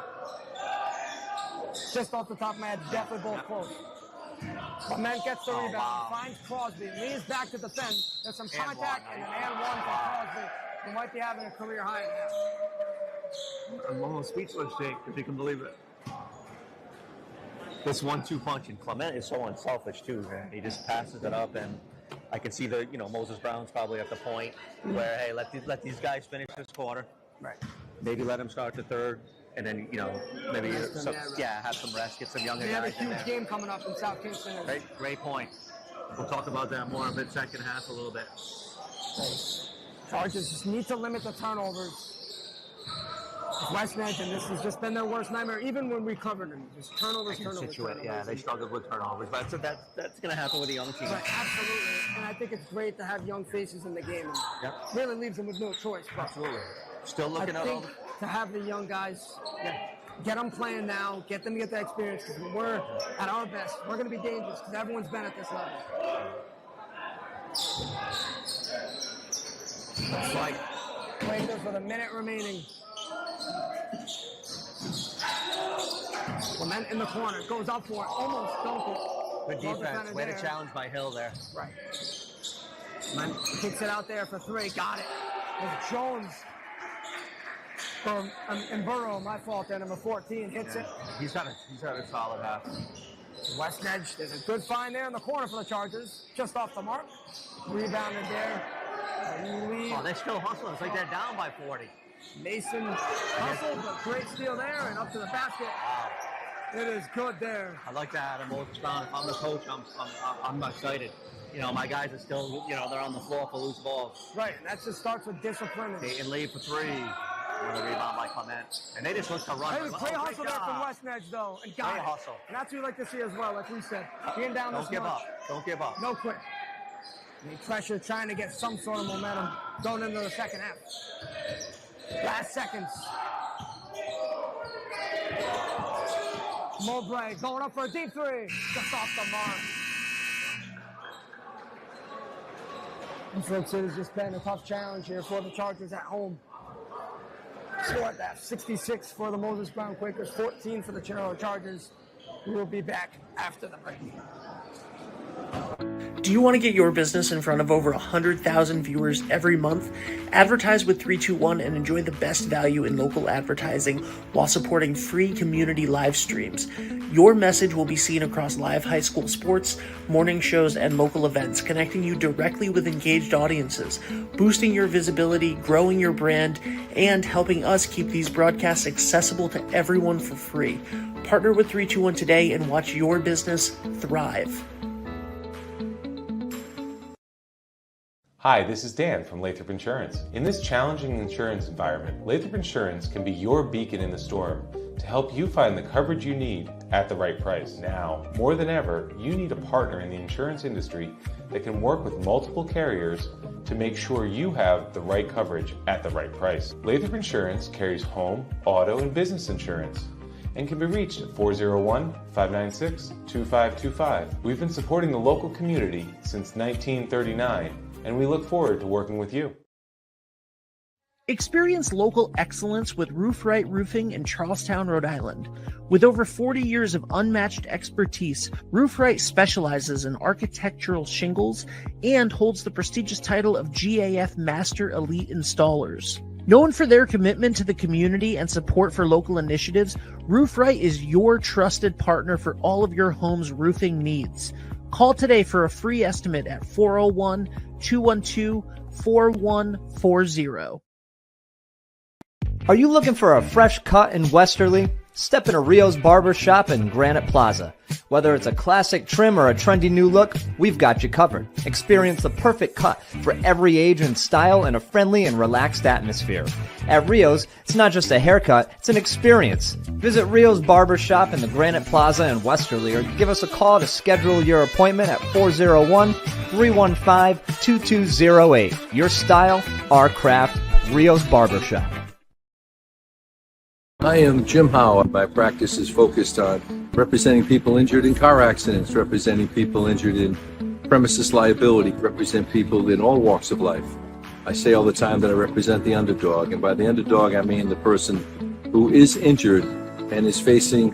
Just off the top of my head, definitely both close. Clement gets the rebound, finds Crosby, leans back to defend. There's some contact and an one for Crosby, who might be having a career high now. I'm almost speechless, Jake, if you can believe it. This 1-2 punch, and Clement is so unselfish too, man. He just passes it up, and I can see Moses Brown's probably at the point where, hey, let these guys finish this quarter. Right. Maybe let them start the third, and then maybe have some rest, get some younger guys in there. They have a huge game coming up in South Kingston. Great point. We'll talk about that more in the second half a little bit. Chargers just need to limit the turnovers. West Nedge, and this has just been their worst nightmare, even when we covered them. Just turnovers. Yeah, they struggled with turnovers, but that's going to happen with a young team. Right, absolutely, and I think it's great to have young faces in the game. And really leaves them with no choice. But absolutely. Still looking at all. To have the young guys, get them playing now, get them to get that experience, because when we're at our best, we're going to be dangerous, because everyone's been at this level. Looks like Quakers with a minute remaining. Clement in the corner, goes up for it, almost dunked it. Good defense, way to challenge by Hill there. Right. Clement kicks it out there for three, got it. There's Jones and Burrow, my fault there, number 14, hits it. He's had a solid half. West Nedge, there's a good find there in the corner for the Chargers, just off the mark. Rebounded there. They're still hustling, it's like they're down by 40. Mason hustled, but great steal there, and up to the basket. Wow. It is good there. I like that. I'm the coach. I'm excited. My guys are still, they're on the floor for loose balls. Right, and that just starts with discipline. Dayton lead for 3. Another rebound by Clement. And they just look to run. Hey, great hustle there from West Nedge, though. And got great hustle. And that's what we like to see as well, like we said. Being down this much. Don't give up. No quit. Need pressure, trying to get some sort of momentum going into the second half. Last seconds. Mowbray going up for a deep three. Just off the mark. And folks, it has just been a tough challenge here for the Chargers at home. Score at that 66 for the Moses Brown Quakers, 14 for the Chariho Chargers. We will be back after the break. Do you want to get your business in front of over 100,000 viewers every month? Advertise with 321 and enjoy the best value in local advertising while supporting free community live streams. Your message will be seen across live high school sports, morning shows, and local events, connecting you directly with engaged audiences, boosting your visibility, growing your brand, and helping us keep these broadcasts accessible to everyone for free. Partner with 321 today and watch your business thrive. Hi, this is Dan from Lathrop Insurance. In this challenging insurance environment, Lathrop Insurance can be your beacon in the storm to help you find the coverage you need at the right price. Now, more than ever, you need a partner in the insurance industry that can work with multiple carriers to make sure you have the right coverage at the right price. Lathrop Insurance carries home, auto, and business insurance and can be reached at 401-596-2525. We've been supporting the local community since 1939, and we look forward to working with you. Experience local excellence with Roof Right Roofing in Charlestown, Rhode Island. With over 40 years of unmatched expertise, Roof Right specializes in architectural shingles and holds the prestigious title of GAF Master Elite Installers. Known for their commitment to the community and support for local initiatives, Roof Right is your trusted partner for all of your home's roofing needs. Call today for a free estimate at 401-212-4140. Are you looking for a fresh cut in Westerly? Step into Rio's Barber Shop in Granite Plaza. Whether it's a classic trim or a trendy new look, we've got you covered. Experience the perfect cut for every age and style in a friendly and relaxed atmosphere. At Rio's, it's not just a haircut, it's an experience. Visit Rio's Barber Shop in the Granite Plaza in Westerly or give us a call to schedule your appointment at 401-315-2208. Your style, our craft, Rio's Barber Shop. I am Jim Howe. My practice is focused on representing people injured in car accidents, representing people injured in premises liability, represent people in all walks of life. I say all the time that I represent the underdog, and by the underdog I mean the person who is injured and is facing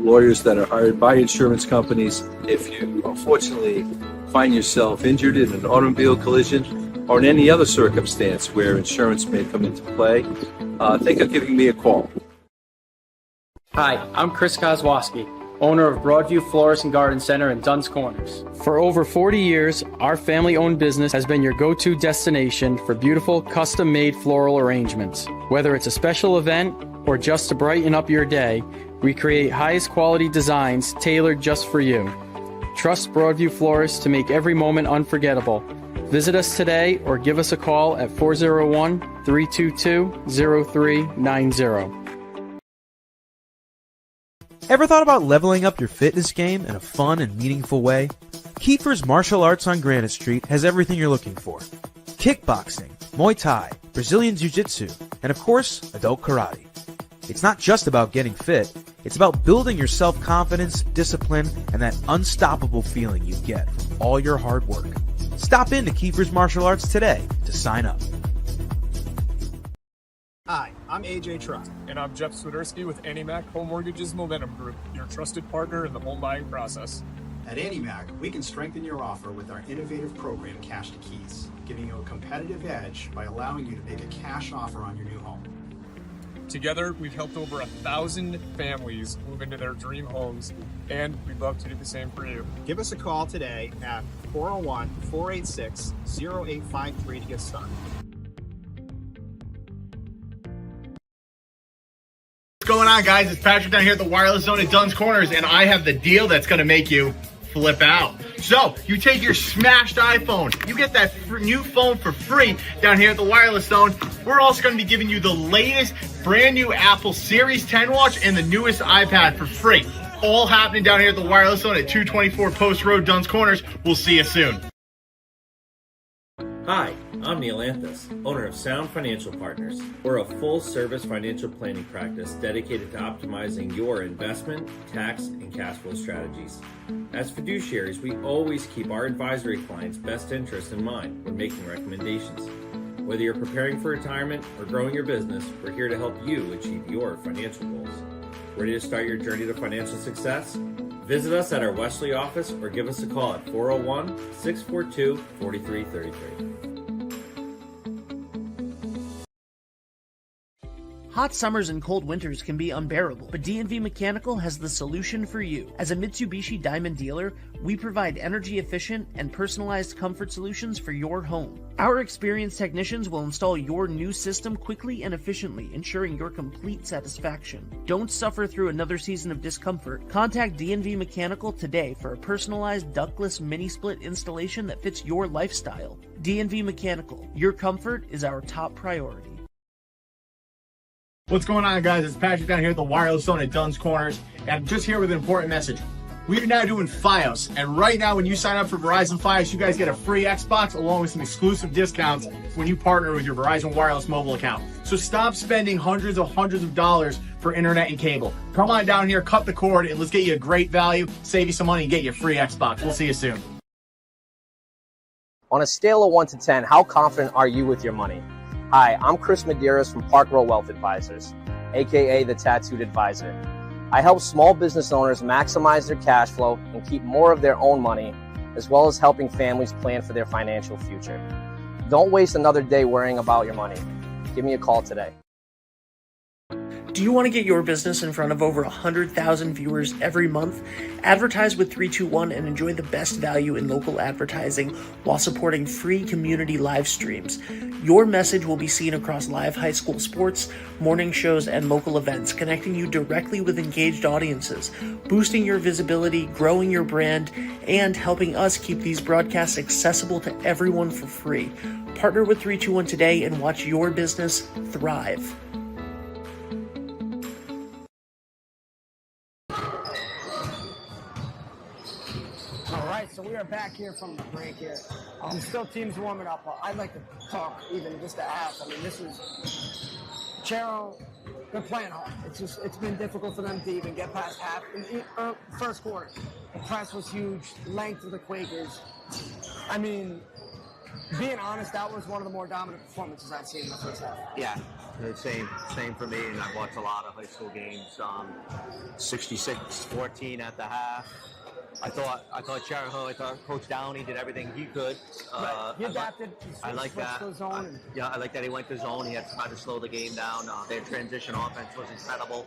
lawyers that are hired by insurance companies. If you unfortunately find yourself injured in an automobile collision or in any other circumstance where insurance may come into play, think of giving me a call. Hi, I'm Chris Kozłowski, owner of Broadview Florist and Garden Center in Duns Corners. For over 40 years, our family-owned business has been your go-to destination for beautiful, custom-made floral arrangements. Whether it's a special event or just to brighten up your day, we create highest quality designs tailored just for you. Trust Broadview Florists to make every moment unforgettable. Visit us today or give us a call at 401-322-0390. Ever thought about leveling up your fitness game in a fun and meaningful way? Kiefer's Martial Arts on Granite Street has everything you're looking for. Kickboxing, Muay Thai, Brazilian Jiu-Jitsu, and of course, adult karate. It's not just about getting fit, it's about building your self-confidence, discipline, and that unstoppable feeling you get from all your hard work. Stop in to Kiefer's Martial Arts today to sign up. Hi, I'm AJ Truck. And I'm Jeff Swiderski with AnnieMac Home Mortgage's Momentum Group, your trusted partner in the home buying process. At AnnieMac, we can strengthen your offer with our innovative program, Cash to Keys, giving you a competitive edge by allowing you to make a cash offer on your new home. Together, we've helped over 1,000 families move into their dream homes, and we'd love to do the same for you. Give us a call today at 401-486-0853 to get started. What's going on, guys? It's Patrick down here at the Wireless Zone at Duns Corners, and I have the deal that's going to make you flip out. So, you take your smashed iPhone, you get that new phone for free down here at the Wireless Zone. We're also going to be giving you the latest brand new Apple Series 10 watch and the newest iPad for free. All happening down here at the Wireless Zone at 224 Post Road, Duns Corners. We'll see you soon. Hi, I'm Neil Anthus, owner of Sound Financial Partners. We're a full-service financial planning practice dedicated to optimizing your investment, tax, and cash flow strategies. As fiduciaries, we always keep our advisory clients' best interests in mind when making recommendations. Whether you're preparing for retirement or growing your business, we're here to help you achieve your financial goals. Ready to start your journey to financial success? Visit us at our Wesley office or give us a call at 401-642-4333. Hot summers and cold winters can be unbearable, but D&V Mechanical has the solution for you. As a Mitsubishi Diamond dealer, we provide energy-efficient and personalized comfort solutions for your home. Our experienced technicians will install your new system quickly and efficiently, ensuring your complete satisfaction. Don't suffer through another season of discomfort. Contact D&V Mechanical today for a personalized ductless mini-split installation that fits your lifestyle. D&V Mechanical, your comfort is our top priority. What's going on, guys? It's Patrick down here at the Wireless Zone at Dunn's Corners, and I'm just here with an important message. We are now doing Fios, and right now when you sign up for Verizon Fios, you guys get a free Xbox along with some exclusive discounts when you partner with your Verizon Wireless mobile account. So stop spending hundreds of dollars for internet and cable. Come on down here, cut the cord, and let's get you a great value, save you some money, and get you a free Xbox. We'll see you soon. On a scale of 1 to 10, how confident are you with your money? Hi, I'm Chris Medeiros from Park Row Wealth Advisors, aka the Tattooed Advisor. I help small business owners maximize their cash flow and keep more of their own money, as well as helping families plan for their financial future. Don't waste another day worrying about your money. Give me a call today. Do you want to get your business in front of over 100,000 viewers every month? Advertise with 321 and enjoy the best value in local advertising while supporting free community live streams. Your message will be seen across live high school sports, morning shows, and local events, connecting you directly with engaged audiences, boosting your visibility, growing your brand, and helping us keep these broadcasts accessible to everyone for free. Partner with 321 today and watch your business thrive. So we are back here from the break here. Still teams warming up. I'd like to talk even just a half. I mean, this is Chariho. They're playing hard. It's been difficult for them to even get past half. In first quarter, the press was huge. Length of the Quakers. I mean, being honest, that was one of the more dominant performances I've seen in the first half. Yeah, same for me. And I've watched a lot of high school games. 66-14 at the half. I thought Chariho, I thought Coach Downey did everything he could. He adapted. I like that. Yeah, I like that he went to zone. He had to try to slow the game down. Their transition offense was incredible.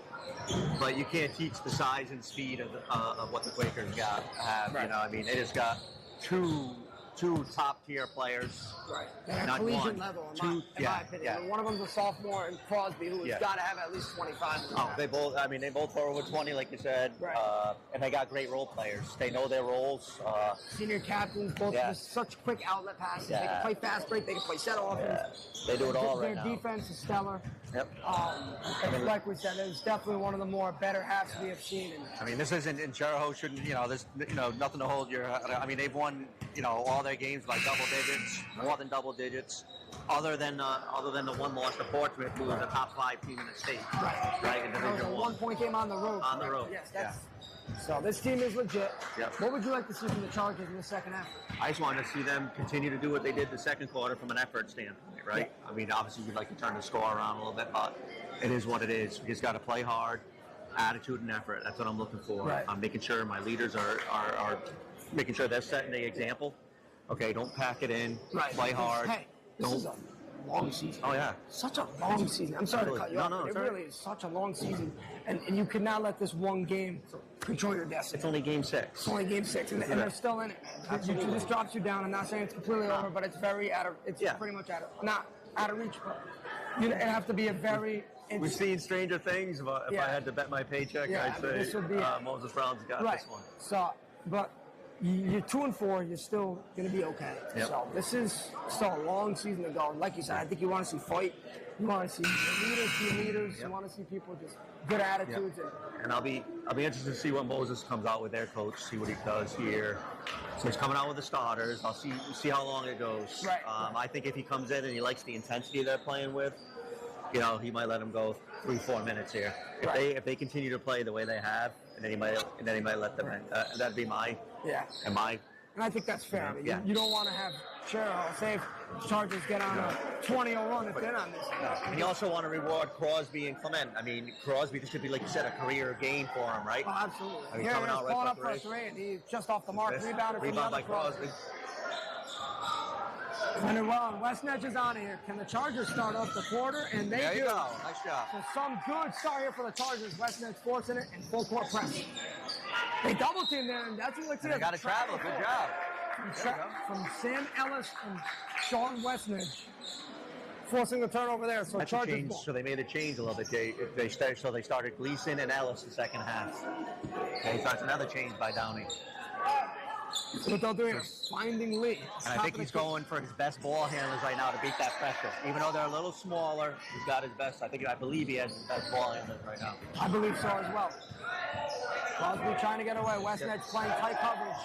But you can't teach the size and speed of what the Quakers have. Right. You know, I mean, they just got two top-tier players. Right. They're at collegiate level, in my opinion. Yeah. One of them's a sophomore in Crosby, who has got to have at least 25. They both throw over 20, like you said. Right. And they got great role players. They know their roles. Senior captains, both with such quick outlet passes. They can play fast break. They can play set offense. They do it all right now. Their defense is stellar. Yep. And like we said, it's definitely one of the more better halves we have seen. I mean, this isn't, and Chariho shouldn't, there's, nothing to hold your, I mean, they've won, all their games by double digits, more than double digits, other than the one loss to Portsmouth, who was a top 5 team in the state. Right. In That was a Division 1 point game on the road. On the road. Yes, So this team is legit. Yep. What would you like to see from the Chargers in the second half? I just want to see them continue to do what they did the second quarter from an effort standpoint, right? Yeah. I mean, obviously you'd like to turn the score around a little bit, but it is what it is. You just got to play hard, attitude and effort. That's what I'm looking for. Right. I'm making sure my leaders are making sure they're setting the example. Okay, don't pack it in. Right. Play hard. Hey, this is a long season. Oh, yeah. Such a long season. I'm sorry to cut you off. No, It really is such a long season. And you cannot let this one game control your destiny. It's only game 6. It's only game 6, and they're still in it. This drops you down. I'm not saying it's completely over, but it's very pretty much not out of reach. But you have to be a very... We've seen stranger things, but if I had to bet my paycheck, I'd say Moses Brown's got this one. So, but you're 2-4. You're still going to be okay. Yep. So this is still a long season to go. Like you said, I think you want to see fight. You want to see leaders be leaders. Yep. You want to see people just good attitudes. Yep. And I'll be interested to see what Moses comes out with their coach. See what he does here. So he's coming out with the starters. I'll see how long it goes. Right. I think if he comes in and he likes the intensity they're playing with, you know, he might let them go 3-4 minutes here. If they continue to play the way they have, and then he might let them in. That'd be my And I think that's fair. Yeah. You don't want to have Chariho, say if Chargers get on a 20-0 run if they're on this. And you also want to reward Crosby and Clement. I mean, Crosby, this could be, like you said, a career gain for him, right? Oh, absolutely. I mean, Here coming he is, out right pulling for up for a three. three, and he's just off the mark. Rebounded from the Rebound other by Crosby. Defended well, and Westnedge is on here. Can the Chargers start off the quarter? And they There do. you go. Nice job. So some good start here for the Chargers. Westnedge forcing it and full court press. They double team there, and that's what And they got to travel. Good job. From Sam Ellis and Sean Westnedge. Forcing the turnover there. So That's a Chargers change. ball. So they made a change a little bit. They started Gleason and Ellis the second half. Okay, so that's another change by Downey. So what they'll do here, finding Lee. And I think he's going for his best ball handlers right now to beat that pressure. Even though they're a little smaller, he's got his best. I believe he has his best ball handlers right now. I believe so as well. Crosby trying to get away. Westnedge playing tight coverage.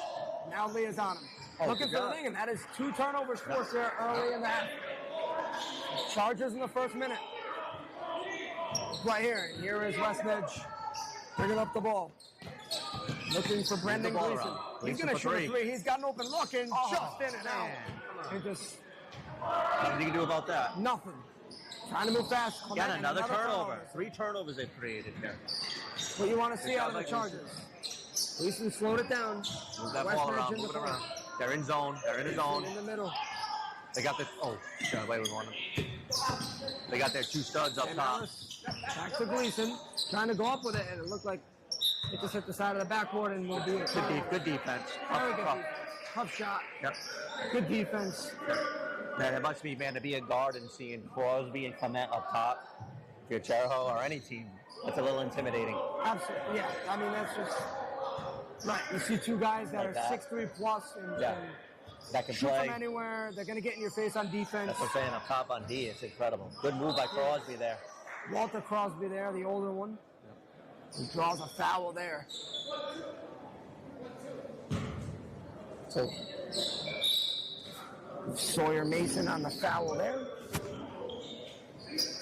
Now Lee is on him. Looking for the thing, and that is 2 turnovers forced there early in the half. Chargers in the first minute. Right here. Here is Westnedge bringing up the ball. Looking for Brendan Gleason. He's going to shoot a three. He's got an open look and just in and out. And just Nothing you can do about that. nothing. Trying to move fast. Got another turnover. 3 turnovers they've created here. What you want to see Good out job of the by Chargers. Gleason slowed it down. Move that ball Westnedge around. in Move the it around. front. They're in zone. They're in a zone. In the middle. They got the. Oh, got away with one. They got their 2 studs up top. Back to Gleason. Trying to go up with it, and it looked like it just hit the side of the backboard and will be a Good defense. Very good defense. Tough shot. Yep. Good defense. Man, it must be, man, to be a guard and seeing Crosby and Clement up top. If you're Chariho or any team, that's a little intimidating. Absolutely. Yeah. I mean, that's just right. You see 2 guys that Like are that. 6'3" plus and That can shoot play. from anywhere. They're going to get in your face on defense. That's what I'm saying, up top on D. It's incredible. Good move by Crosby there. Walter Crosby there, the older one. He draws a foul there. So Sawyer Mason on the foul there.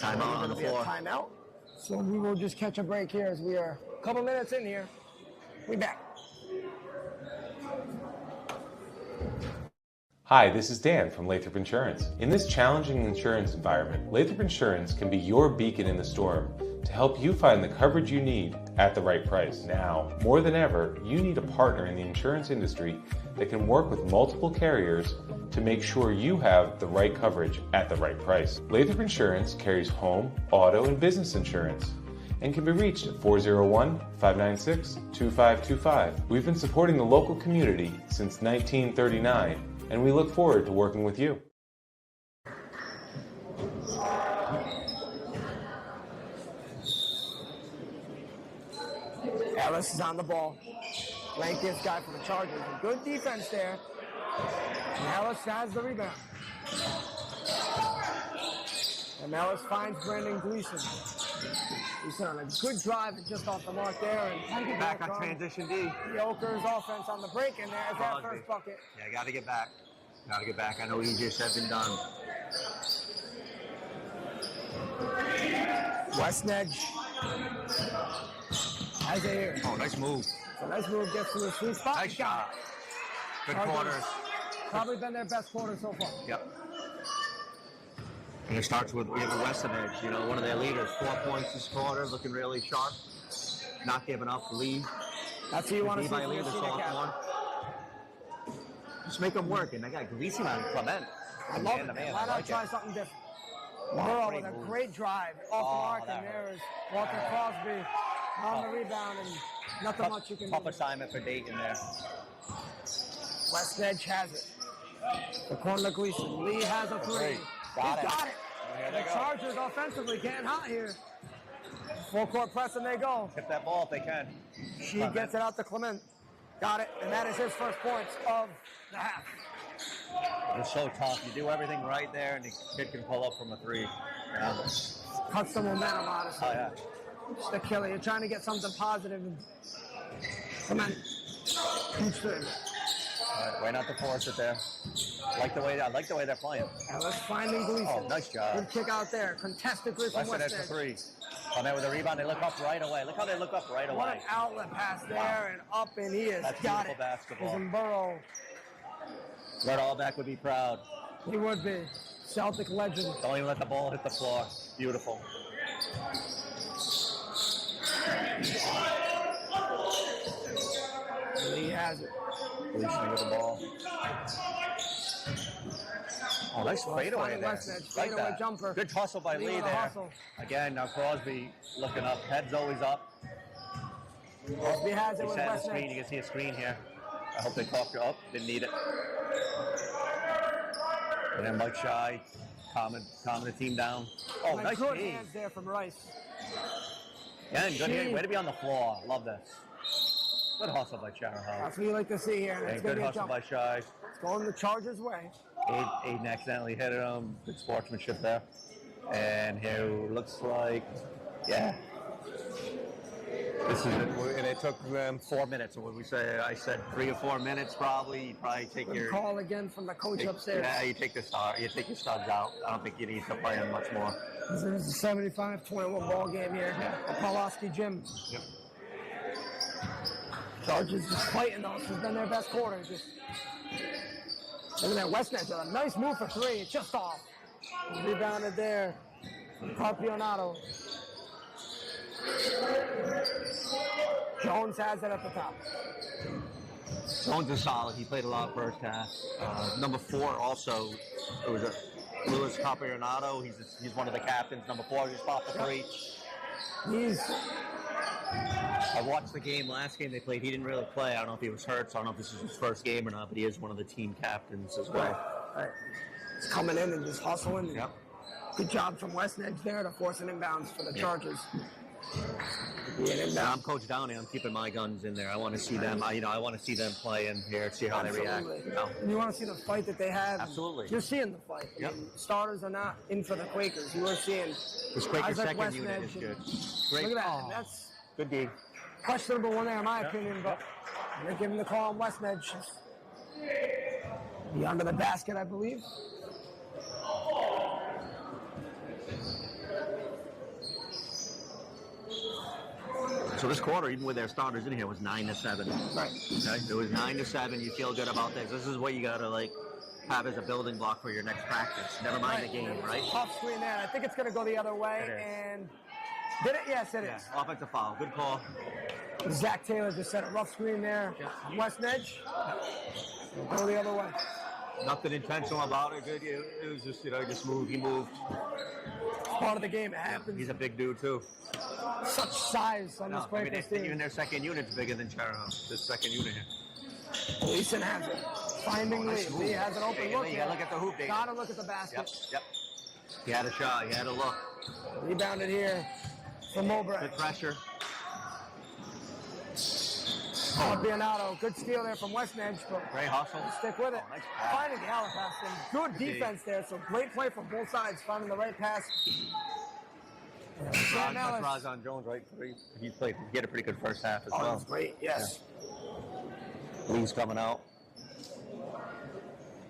Timeout on the floor. Timeout. So we will just catch a break here as we are a couple minutes in here. We back. Hi, this is Dan from Lathrop Insurance. In this challenging insurance environment, Lathrop Insurance can be your beacon in the storm to help you find the coverage you need at the right price. Now, more than ever, you need a partner in the insurance industry that can work with multiple carriers to make sure you have the right coverage at the right price. Lathrop Insurance carries home, auto, and business insurance and can be reached at 401-596-2525. We've been supporting the local community since 1939, and we look forward to working with you. Ellis is on the ball. Lankiest guy for the Chargers. A good defense there. And Ellis has the rebound. And Ellis finds Brendan Gleason. Gleason on a good drive and just off the mark there. And Back on transition D. The Quakers offense on the break in there as that Crosby. first bucket. Yeah, got to get back. Got to get back. I know easier said than done. Westnedge has it here. Oh, nice move. So nice move, gets to the sweet spot. Nice shot. Good Chargers. quarters. Probably been their best quarter so far. Yep. And it starts with Westnedge, one of their leaders. 4 points this quarter, looking really sharp. Not giving up the lead. That's who you want to see. By lead, the sophomore. Just make them work. And they got Gleason on Clement. I love it. Why not try something different? Burrow with a great drive off the mark, and there is Walter Crosby on the rebound, and nothing much you can do. Tough assignment for Dayton there. Westnedge has it. The corner to Gleason. Lee has a three. Got it. The Chargers offensively getting hot here. Full court press and they go. Hit that ball if they can. She gets it out to Clement. Got it, and that is his first points of the half. It's so tough. You do everything right there, and the kid can pull up from a three. Yeah. Cuts the momentum, honestly. Oh, yeah. Just a killer. You're trying to get something positive. And come on. Huge thing. Way not to force it there. I like the way they're playing. Yeah, let's find Gleason. Oh, nice job. Good kick out there. Contested three from West Edge for three. Come in with a rebound. They look up right away. Look how they look up right away. What an outlet pass there and up, and he has got it. Basketball. Burrow. Red Allback would be proud. He would be. Celtic legend. Don't even let the ball hit the floor. Beautiful. And he has it. Gleason with the ball. Oh, nice fadeaway there. Fadeaway that. Jumper. Good hustle by Lee there. Hustle. Again, now Crosby looking up. Head's always up. Crosby has it with the West screen. Edge. You can see a screen here. I hope they talked you up. Didn't need it. And then Mike Shy, calming the team down. Oh, nice good game. hands there from Rice. Yeah, and good hand. Way to be on the floor. Love this. Good hustle by Chariho. That's what you like to see here. And good hustle by Shy. It's going the Chargers' way. Aiden accidentally hit him. Good sportsmanship there. And here looks like, yeah. This is it. And it took them 4 minutes. What we say? I said 3 or 4 minutes probably. You probably take Good your call again from the coach upstairs. Yeah, you take the star. You take your studs out. I don't think you need to play them much more. This is a 75-21 ball game here at Pulaski Gym. Yep. Chargers just fighting though. This has been their best quarter. Just look at that West Edge. A nice move for three. It's just off. Rebounded there. Carpionato. Jones has it at the top. Jones is solid. He played a lot first half. Number 4 also. It was Luis Carpionato. He's one of the captains. Number 4 just popped the three. I watched the last game they played. He didn't really play. I don't know if he was hurt, so I don't know if this is his first game or not, but he is one of the team captains as well. Right. He's coming in and just hustling. Yep. Good job from West Edge there to force an inbounds for the Chargers. Yeah, I'm Coach Downey. I'm keeping my guns in there. I want to see them. I want to see them play in here, see how they react. And you want to see the fight that they have. Absolutely. You're seeing the fight. Yep. I mean, starters are not in for the Quakers. You are seeing this Quakers like second West unit Edge is good. Great. Look at that. That's good game. Questionable one there, in my opinion, but they're giving the call on West Edge. Be under the basket, I believe. So this quarter, even with their starters in here, was 9-7. Right. Okay? It was 9-7. You feel good about this. This is what you gotta have as a building block for your next practice. Never mind the game, right? Tough screen there. I think it's going to go the other way. And did it? Yes, it is. Offensive foul. Good call. Zach Taylor just set a rough screen there. West Edge. Go the other way. Nothing intentional about it. Good. It was just, just moved. He moved. Part of the game. It happens. He's a big dude, too. Such size on this Quakers team. Even their second unit's bigger than Chariho. This second unit here. Gleason has it. Finding Lee. Lee has an open look. You gotta look at the hoop, Dave. Gotta look at the basket. Yep. He had a shot. He had a look. Rebounded here from Mowbray. Good pressure. Carpionato. Good steal there from West Edge. Great hustle. Stick with it. Nice finding the outlet pass. And good defense there. So great play from both sides. Finding the right pass. That's Razan Jones, right? He had a pretty good first half as well. That was great, yes. Yeah. Lee's coming out.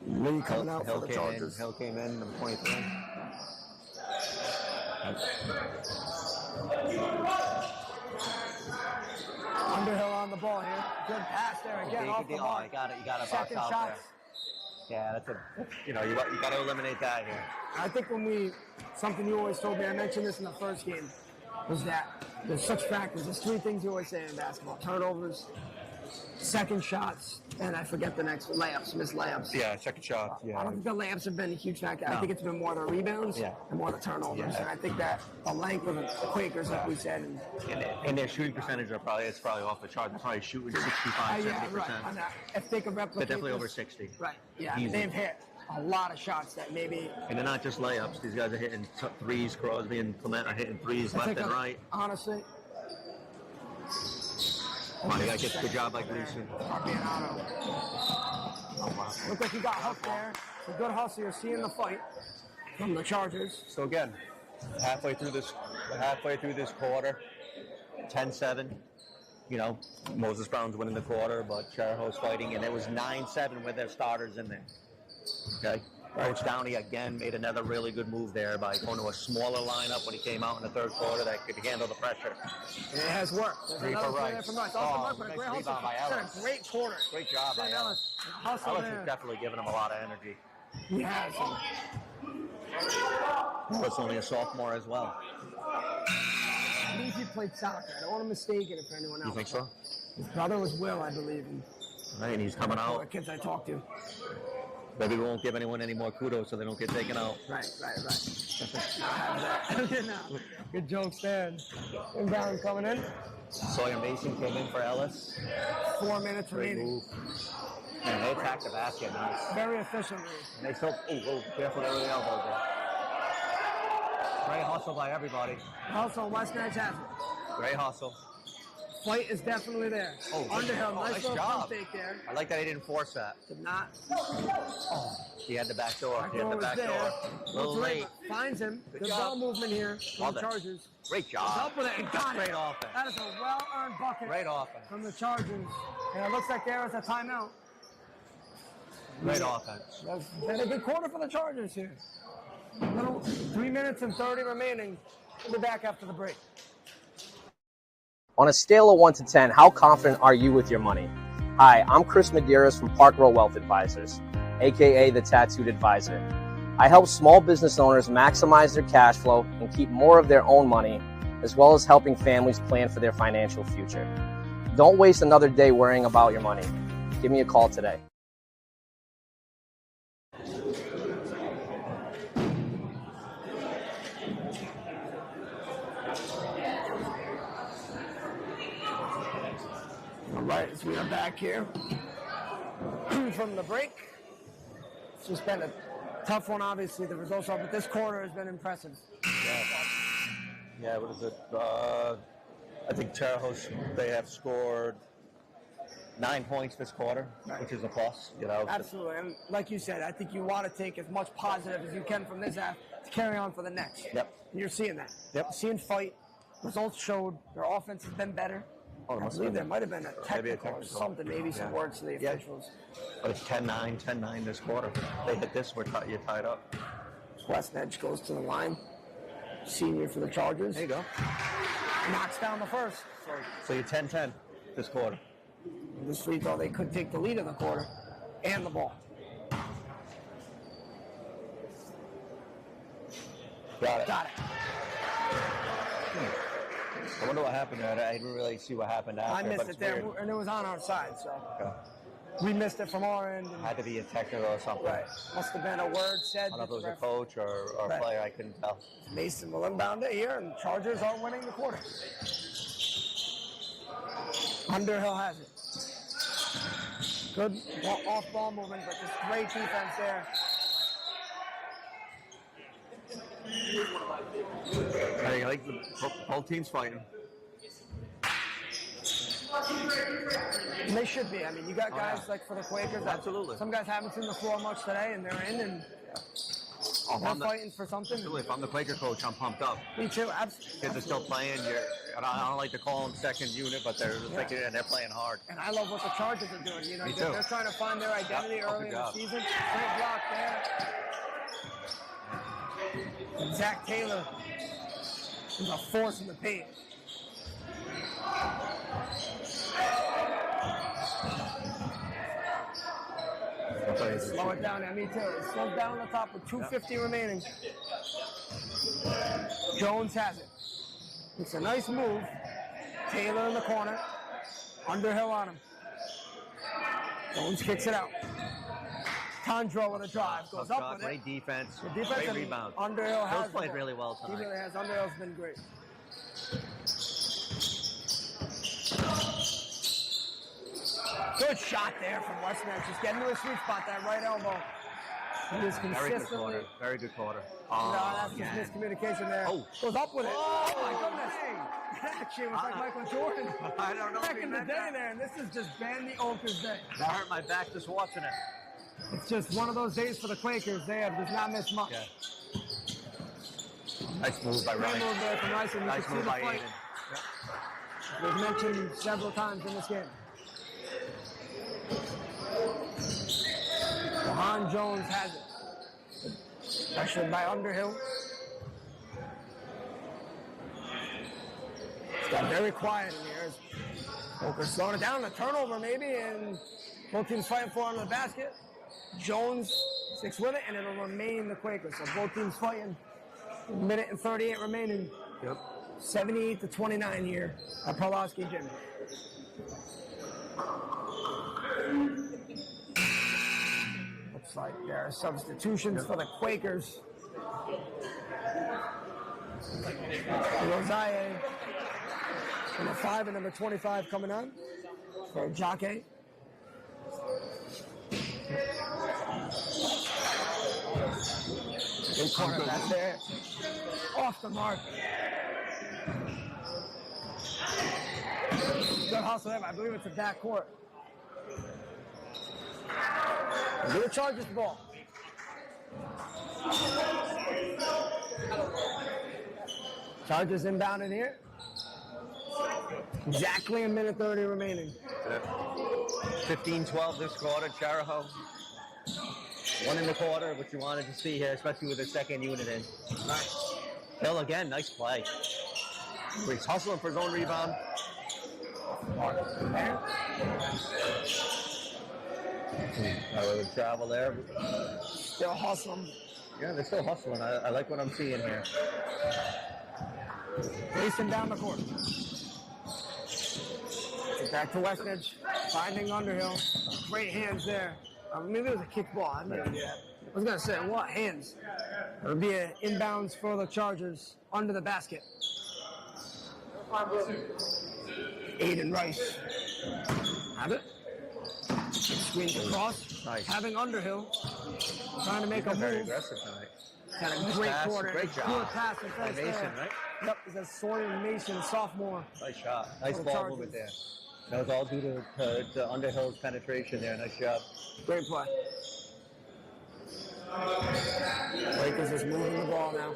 Lee coming out for the Chargers. Hill came in, number 23. Underhill on the ball here. Good pass there again. Off the ball. You got to box Second out shots. there. Yeah, you got to eliminate that here. I think something you always told me, I mentioned this in the first game, was that there's such factors. There's 3 things you always say in basketball: turnovers, second shots, and I forget the next one, missed layups. Yeah, second shots. Yeah. I don't think the layups have been a huge factor. No. I think it's been more the rebounds and more the turnovers. Yeah. And I think that the length of the Quakers, like we said, and their shooting percentage it's probably off the chart. They're probably shooting 65, 70%. Right. If they could replicate, they're definitely over 60. Right. Yeah. They've hit a lot of shots that maybe. And they're not just layups. These guys are hitting threes. Crosby and Clement are hitting threes left and right. Honestly. Come on, you gotta get a good job by Gleason. Looked like he got hooked there. It's a good hustle. You're seeing the fight from the Chargers. So again, halfway through this quarter, 10-7. You know, Moses Brown's winning the quarter, but Chariho's fighting, and it was 9-7 with their starters in there. Okay. Coach Downey again made another really good move there by going to a smaller lineup when he came out in the third quarter that could handle the pressure. And it has worked. There's Three another for play Rice. there from Rice. Oh, But a nice great rebound hustle. by Ellis. A great quarter. Great job by Ellis. Hustle Ellis there. is definitely giving him a lot of energy. He has. Ellis only a sophomore as well. I believe he played soccer. I don't want to mistake it for anyone else. You think so? His brother was Will, I believe. Right, and he's coming All the out. kids I talked to. Maybe we won't give anyone any more kudos so they don't get taken out. Right. No. Good jokes there. Inbound coming in. Sawyer Mason came in for Ellis. 4 minutes Great remaining. move. And they attacked the basket nice. Very efficiently. And they still, careful there with the elbow there. Great hustle by everybody. Also, West Edge has it. Great hustle. Fight is definitely there. Underhill, nice little job. pump fake there. I like that he didn't force that. Did not. He had the back door. He had the was back there. door. A little late. Finds him. Good job. ball movement here from Love the it. Chargers. Great He's job. up with it and got Great it. offense. That is a well-earned bucket Great offense. from the Chargers. And it looks like there is a timeout. Great offense. That's been a good quarter for the Chargers here. 3 minutes and 30 remaining. We'll be back after the break. On a scale of 1 to 10, how confident are you with your money? Hi, I'm Chris Medeiros from Park Row Wealth Advisors, aka the Tattooed Advisor. I help small business owners maximize their cash flow and keep more of their own money, as well as helping families plan for their financial future. Don't waste another day worrying about your money. Give me a call today. All right, so we are back here from the break. It's just been a tough one, obviously, the results are, but this quarter has been impressive. Yeah, what is it? I think Chariho, they have scored 9 points this quarter, which is a plus. You know, Absolutely, and like you said, I think you want to take as much positive as you can from this half to carry on for the next. Yep. And you're seeing that. Yep. You're seeing fight. Results showed their offense has been better. Oh, I believe there might have been a technical or something, maybe some Yeah. words to the officials. But it's 10-9 this quarter. They hit this, you're tied up. West Edge goes to the line. Senior for the Chargers. There you go. Knocks down the first. So you're 10-10 this quarter. This free throw, they could take the lead in the quarter and the ball. Got it. Got it. I wonder what happened there. I didn't really see what happened after. I missed but it it's there, weird. and it was on our side, so Okay. we missed it from our end. And Had to be a technical or something. right. Must have been a word said. I don't know if it was a that the coach or a Right. player. I couldn't tell. Mason will inbound it here, and Chargers are winning the quarter. Underhill has it. Good off-ball movement, but just great defense there. I like the whole team's fighting. And they should be. I mean, you got guys like for the Quakers. Absolutely. Some guys haven't seen the floor much today, and they're in and they're fighting for something. If I'm the Quaker coach, I'm pumped up. Me too. Absolutely. Kids are still playing. I don't like to call them second unit, but they're thinking and they're playing hard. And I love what the Chargers are doing. You know, Me they're too. trying to find their identity Yep. early Good in the job. season. Great block there. And Zach Taylor is a force in the paint. Slow it down, me too. It slows down on the top with 2:50 remaining. Jones has it. It's a nice move. Taylor in the corner. Underhill on him. Jones kicks it out. Tondro with a drive. Goes up with it. Great defense. Good defense Great and rebound. Underhill has Bill's the played ball. really well He tonight. really has. Underhill's been great. Good shot there from West Edge. Just getting to a sweet spot, that right elbow. He is Very good consistently. quarter. Very good quarter. No, that's just miscommunication there. Oh. Goes up with it. Oh, my goodness. That actually was like Michael Jordan. I don't know if Back he in the meant day that. there, and this is just Bandy Oker's day. That hurt my back just watching it. It's just one of those days for the Quakers. They have just not missed much. Yeah. Nice move by Great Ryan. move there from Rice, and you Nice can see move the by fight. Aiden. We've mentioned several times in this game. Jahan Jones has it. Pressured by Underhill. It's got very quiet in here. Oker slowing it down. A turnover maybe, and both teams fighting for it under the basket. Jones sticks with it, and it'll remain the Quakers. So both teams fighting. A minute and 38 remaining. Yep. 78-29 here at Pulaski Gym. Looks like there are substitutions for the Quakers. Rosaye, number 5 and number 25 coming on for Jake. Good corner back there. Off the mark. Good hustle there. I believe it's a backcourt. The Chargers the ball. Chargers inbound in here. Exactly a minute 30 remaining. 15-12 this quarter. Chariho. 1 in the quarter, which you wanted to see here, especially with the second unit in. Hill again, nice play. He's hustling for his own rebound. A little travel there. Still hustling. Yeah, they're still hustling. I like what I'm seeing here. Racing down the court. Back to Westnedge. Finding Underhill. Great hands there. Maybe it was a kick ball. I was going to say, what hands? It'll be an inbounds for the Chargers under the basket. Aiden Rice. Have it. Screens across. Nice. Having Underhill. Trying to make a move. Very aggressive tonight. Got a great pass, quarter. great job. Good pass and By face Mason, there. right? Yep, it's a Sawyer Mason, sophomore. Nice shot. Nice For the ball Chargers. movement there. That was all due to Underhill's penetration there. Nice job. Great play. Lakers is moving the ball now.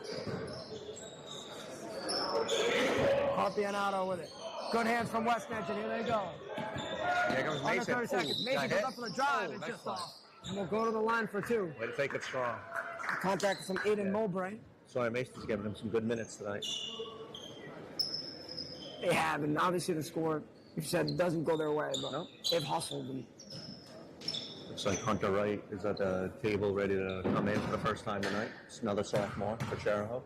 Carpianato with it. Good hands from Westnedge, and here they go. Here comes Under Mason. 30 seconds. Mason Got goes hit. up for the drive and Nice just play. off. And we'll go to the line for 2. Way to take it strong. Contact from Aiden Mowbray. Sorry, Mason's giving him some good minutes tonight. They have, and obviously the score, you said, it doesn't go their way, but No. they've hustled them. Looks like Hunter Wright is at the table ready to come in for the first time tonight. It's another sophomore for Chariho.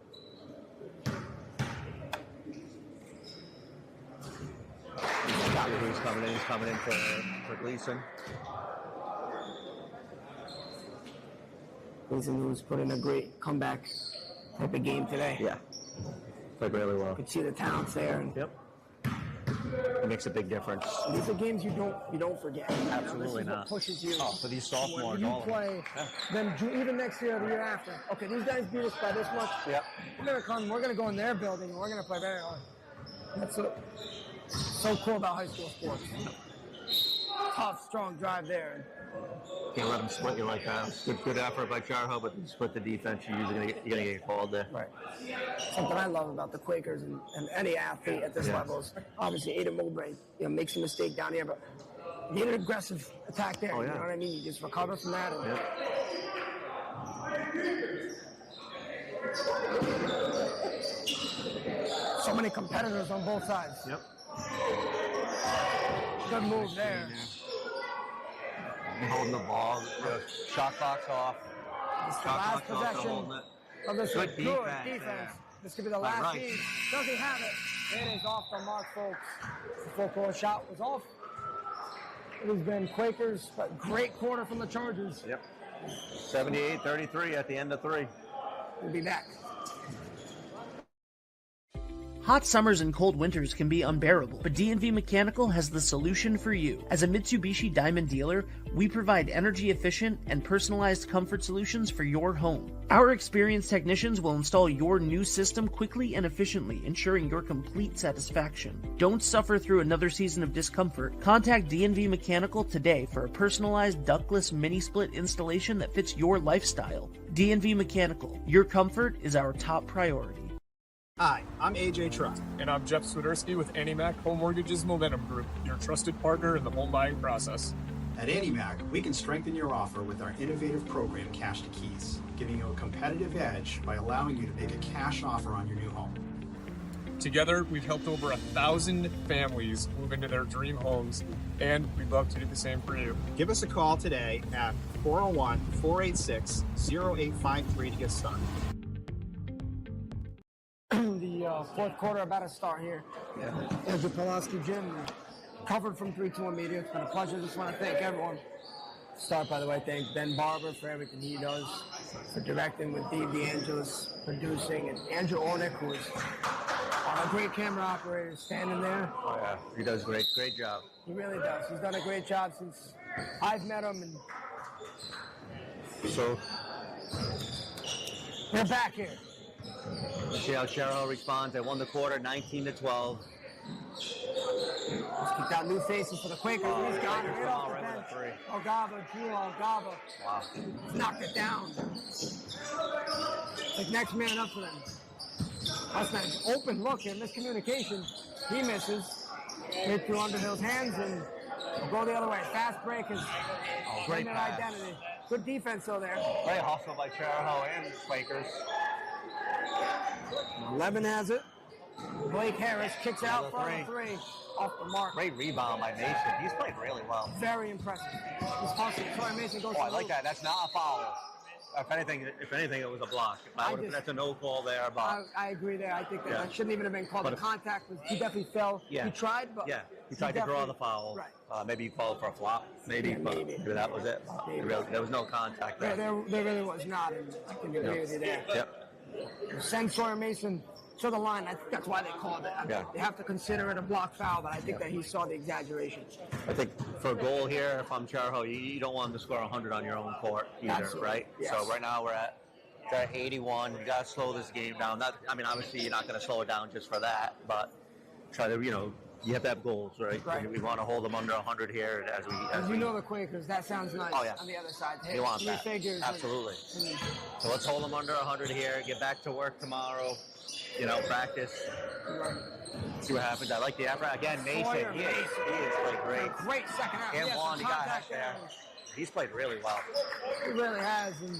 He's coming in. He's coming in for Gleason. Gleason, who's put in a great comeback type of game today. Yeah. Played really well. You can see the talents there. And Yep. It makes a big difference. these are games you don't forget. Absolutely this is not. What pushes you. Oh, for these sophomores, When you all of them. play, then even next year or the year after. Okay, these guys beat us by this much. Yep. We're gonna go in their building and we're gonna play very hard. That's what's so cool about high school sports. Tough, strong drive there. Can't let them split you like that. Good effort by Chariho, but you split the defense, you're usually you're gonna get called there. Right. Something I love about the Quakers and any athlete at this Yeah. level is obviously Aiden Mowbray, makes a mistake down here, but he had an aggressive attack there. Oh, yeah. You know what I mean? You just recover from that. And so many competitors on both sides. Yep. Good move there. Holding the ball, shot clock's off. It's the Shot last clock's off, possession holding it. of this Good defense, defense. This could be the By last Rice. team. Does he have it? It is off the mark, folks. The full court shot was off. It has been Quakers, but great quarter from the Chargers. Yep. 78-33 at the end of 3. We'll be back. Hot summers and cold winters can be unbearable, but D&V Mechanical has the solution for you. As a Mitsubishi Diamond dealer, we provide energy-efficient and personalized comfort solutions for your home. Our experienced technicians will install your new system quickly and efficiently, ensuring your complete satisfaction. Don't suffer through another season of discomfort. Contact D&V Mechanical today for a personalized ductless mini-split installation that fits your lifestyle. D&V Mechanical, your comfort is our top priority. Hi, I'm AJ Truck. And I'm Jeff Swiderski with AnnieMac Home Mortgage's Momentum Group, your trusted partner in the home buying process. At AnnieMac, we can strengthen your offer with our innovative program, Cash to Keys, giving you a competitive edge by allowing you to make a cash offer on your new home. Together, we've helped over 1,000 families move into their dream homes, and we'd love to do the same for you. Give us a call today at 401-486-0853 to get started. The fourth quarter about to start here. Andrew Pulaski Gym, covered from 321 Media. It's been a pleasure. Just want to thank everyone. Start, by the way, thank Ben Barber for everything he does, for directing with Dave DeAngelis, producing, and Andrew Ornick, who is a great camera operator, standing there. Oh yeah, he does great job. He really does. He's done a great job since I've met him, and So, we're back here. let's see how Chariho responds. They won the quarter 19-12. Let's kick out new faces for the Quakers. He's got it right off the bench. Ogaba, Drew Ogaba. Wow. Knocked it down. Like next man up for them. That's nice. Open look here, miscommunication. He misses. Hit through Underhill's hands and will go the other way. Fast break is Great their pass. identity. Good defense though there. Great hustle by Chariho and Quakers. 11 has it. Blake Harris kicks out for a three. Off the mark. Great rebound by Mason. He's played really well. Very impressive. He's hustle. Troy Mason goes Oh, I to like the that. That's not a foul. If anything, it was a block. That's a no call there. But I agree there. I think that shouldn't even have been called. But The contact was, he definitely fell. Yeah. He tried, but he tried to draw the foul. Right. Maybe he called for a flop. Maybe that was it. There was no contact there. There really was not, and I can agree with you there. Yep. Send Sawyer Mason to the line. I think that's why they called it. They have to consider it a block foul, but I think that he saw the exaggeration. I think for a goal here, if I'm Chariho, you don't want him to score 100 on your own court either, Absolutely. right? Yes. So right now we're at 81. You got to slow this game down. Obviously you're not going to slow it down just for that, but try to, you have to have goals, right? We want to hold them under 100 here as we know the Quakers, that sounds nice on the other side. Hey, you want three that. figures. Absolutely. So let's hold them under 100 here. Get back to work tomorrow. Practice. See what happens. I like the effort. Again, Mason, he is played great. Great second half. And Juan, he got hit there. He's played really well. He really has. And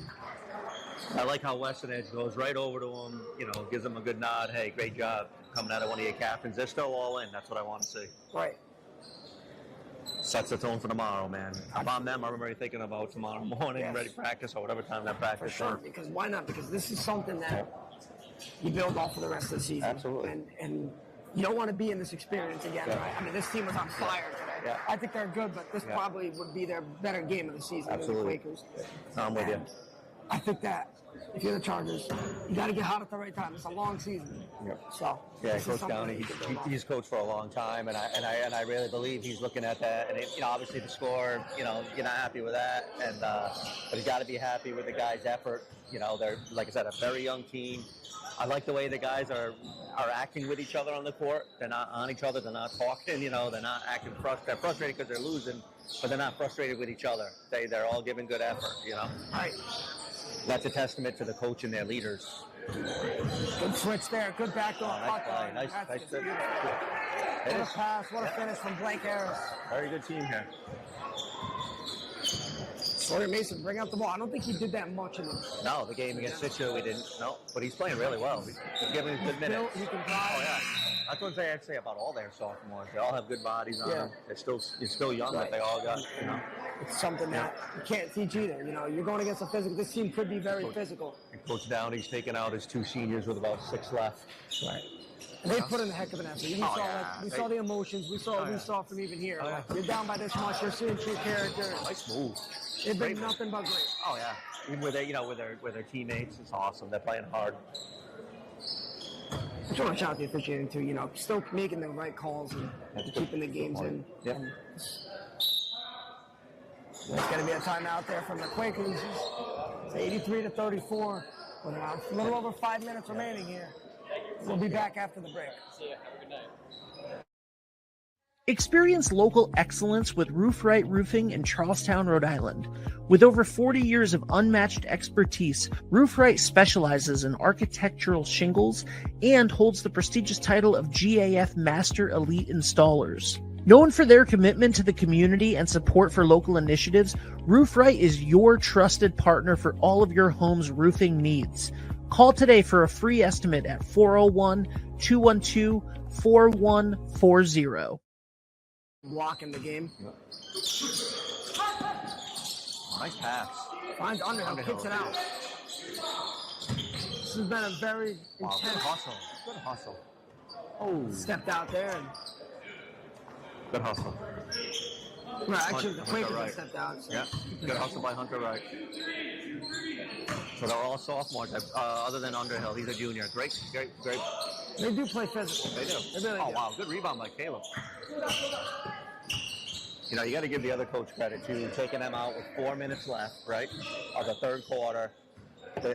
I like how Western Edge goes right over to him, gives him a good nod. Hey, great job coming out of one of your captains. They're still all in. That's what I want to see. Right. Sets the tone for tomorrow, man. If I'm them, I'm already thinking about tomorrow morning, ready practice or whatever time that practice for sure. is. Because why not? Because this is something that you build off for the rest of the season. Absolutely. And you don't want to be in this experience again, right? I mean, this team was on fire today. Yeah. I think they're good, but this probably would be their better game of the season than the Quakers. I'm with you. I think that if you're the Chargers, you got to get hot at the right time. It's a long season. So Coach Downey, he's coached for a long time, and I really believe he's looking at that. And obviously the score, you're not happy with that, but he's got to be happy with the guys' effort. They're, like I said, a very young team. I like the way the guys are acting with each other on the court. They're not on each other. They're not talking. They're not acting frustrated. They're frustrated because they're losing, but they're not frustrated with each other. They're all giving good effort. Right. That's a testament to the coach and their leaders. Good switch there. Good backdoor. Nice What a pass. What a finish from Blake Harris. Very good team here. Sawyer Mason, bring out the ball. I don't think he did that much in the game against Situ, we didn't. No, but he's playing really well. He's giving him good minutes. He can drive. Oh, yeah. That's what I'd say about all their sophomores. They all have good bodies on them. They're still young, but they all got, It's something that you can't teach either. You're going against a physical. This team could be very physical. And Coach Downey's taking out his two seniors with about 6 left. Right. And they put in a heck of an effort. We saw the emotions. We saw from even here. You're down by this much. You're seeing true character. Nice move. They've been nothing but great. Oh yeah. Even with their teammates, it's awesome. They're playing hard. I just want to shout out the officiating too. You know, still making the right calls and keeping the games in. Yep. And there's going to be a timeout there from the Quakers. It's 83-34 with around a little over 5 minutes remaining here. We'll be back after the break. See ya. Have a good night. Experience local excellence with Roof Right Roofing in Charlestown, Rhode Island. With over 40 years of unmatched expertise, Roof Right specializes in architectural shingles and holds the prestigious title of GAF Master Elite Installers. Known for their commitment to the community and support for local initiatives, Roof Right is your trusted partner for all of your home's roofing needs. Call today for a free estimate at 401-212-4140. Block in the game. Nice pass. Finds Underhill, kicks it out. This has been a very intense Good hustle. Good hustle. Oh, stepped out there. And, Good hustle. well, actually, the Hunter Quakers Wright. stepped out. So. Yeah. Good hustle by Hunter Wright. So they're all sophomores, other than Underhill. He's a junior. Great. They do play physical. They do. They really do. Wow. Good rebound by Caleb. You know, you got to give the other coach credit, too, taking them out with 4 minutes left, right, of the third quarter.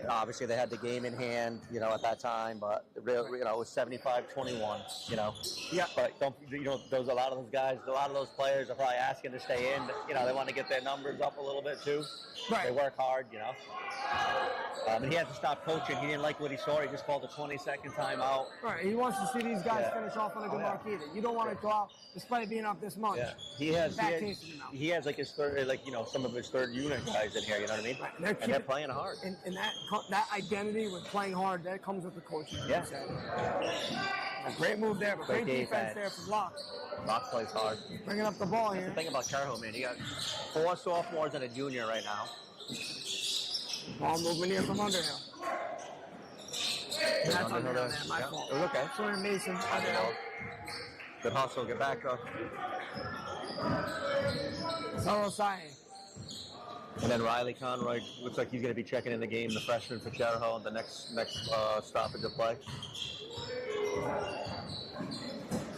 Obviously, they had the game in hand, you know, at that time, but it was 75-21, you know. Yeah. But a lot of those guys, a lot of those players are probably asking to stay in. You know, they want to get their numbers up a little bit, too. Right. They work hard, you know. And he had to stop coaching. He didn't like what he saw. He just called a 20-second timeout. Right. He wants to see these guys finish off on a good mark either. You don't want to go out despite being up this much. Yeah. He has like his third, some of his third unit guys in here. You know what I mean? Right. And they're playing hard. And that identity with playing hard, that comes with the coaching. Yeah. A great move there, but great defense there for Locke. Locke plays hard. Bringing up the ball here. That's the thing about Chariho, man. You got 4 sophomores and a junior right now. Ball movement here from Underhill. That's Underhill there, my fault. It was okay. Sawyer Mason, Underhill. Good hustle, get back up. Solo Sae. And then Riley Conroy looks like he's going to be checking in the game, the freshman for Chariho, the next stoppage of play.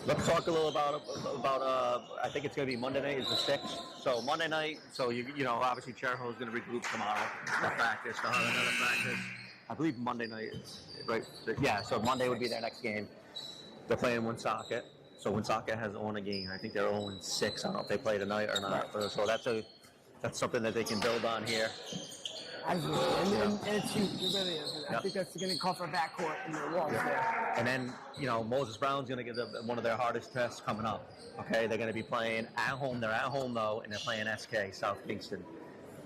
Let's talk a little about I think it's going to be Monday night is the 6th. So Monday night, obviously Chariho is going to regroup tomorrow for practice. They'll have another practice. I believe Monday night is, right? Yeah, so Monday would be their next game. They're playing Woonsocket. So Woonsocket has won a game. I think they're 0-6. I don't know if they play tonight or not. So that's something that they can build on here. Absolutely. And it's huge. It really is. I think that's going to call for a backcourt in the walls there. And then, Moses Brown's going to get one of their hardest tests coming up. Okay, they're going to be playing at home. They're at home, though, and they're playing SK, South Kingston.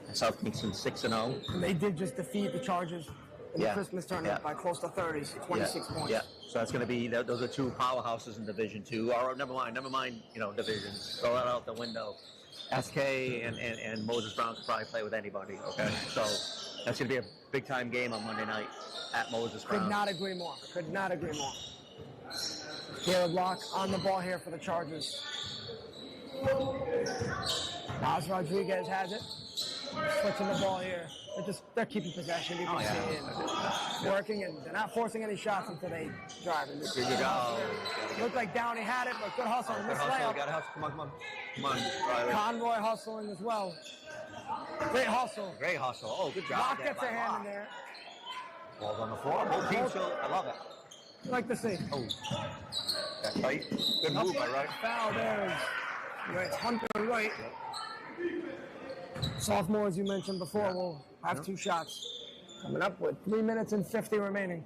And South Kingston 6-0. And they did just defeat the Chargers in the Christmas tournament by close to 30, 26 points. Yeah, so that's going to be, those are 2 powerhouses in Division 2. Or never mind, divisions. Throw that out the window. SK and Moses Brown could probably play with anybody, okay? So that's going to be a big-time game on Monday night at Moses Brown. Could not agree more. Caleb Locke on the ball here for the Chargers. Oz Rodriguez has it. Switching the ball here. They're keeping possession. You can see it. Working, and they're not forcing any shots until they drive. Looked like Downey had it, but good hustle. Good hustle. Got to hustle. Come on, Riley. Conroy hustling as well. Great hustle. Oh, good job. Locke gets a hand in there. Ball's on the floor. Whole team still. I love it. Like to see. Oh, that's tight. Good move by Wright. Foul there. It's Hunter Wright. Sophomore, as you mentioned before, will have 2 shots. Coming up with 3 minutes and 50 remaining.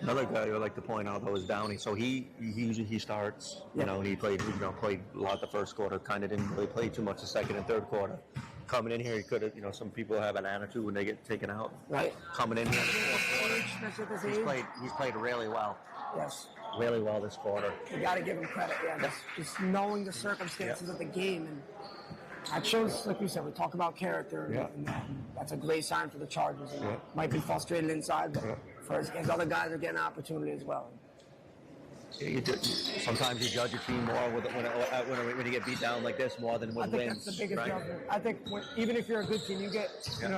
Another guy I would like to point out, though, is Downey. So he usually starts, and he played a lot the first quarter, kind of didn't really play too much the second and third quarter. Coming in here, he could have, some people have an attitude when they get taken out. Right. Coming in here in the fourth quarter, he's played really well. Yes. Really well this quarter. You got to give him credit, just knowing the circumstances of the game. And that shows, like we said, we talk about character, and that's a great sign for the Chargers. And might be frustrated inside, but for his other guys are getting an opportunity as well. Sometimes you judge a team more when you get beat down like this more than with wins. I think that's the biggest judgment. I think even if you're a good team, you get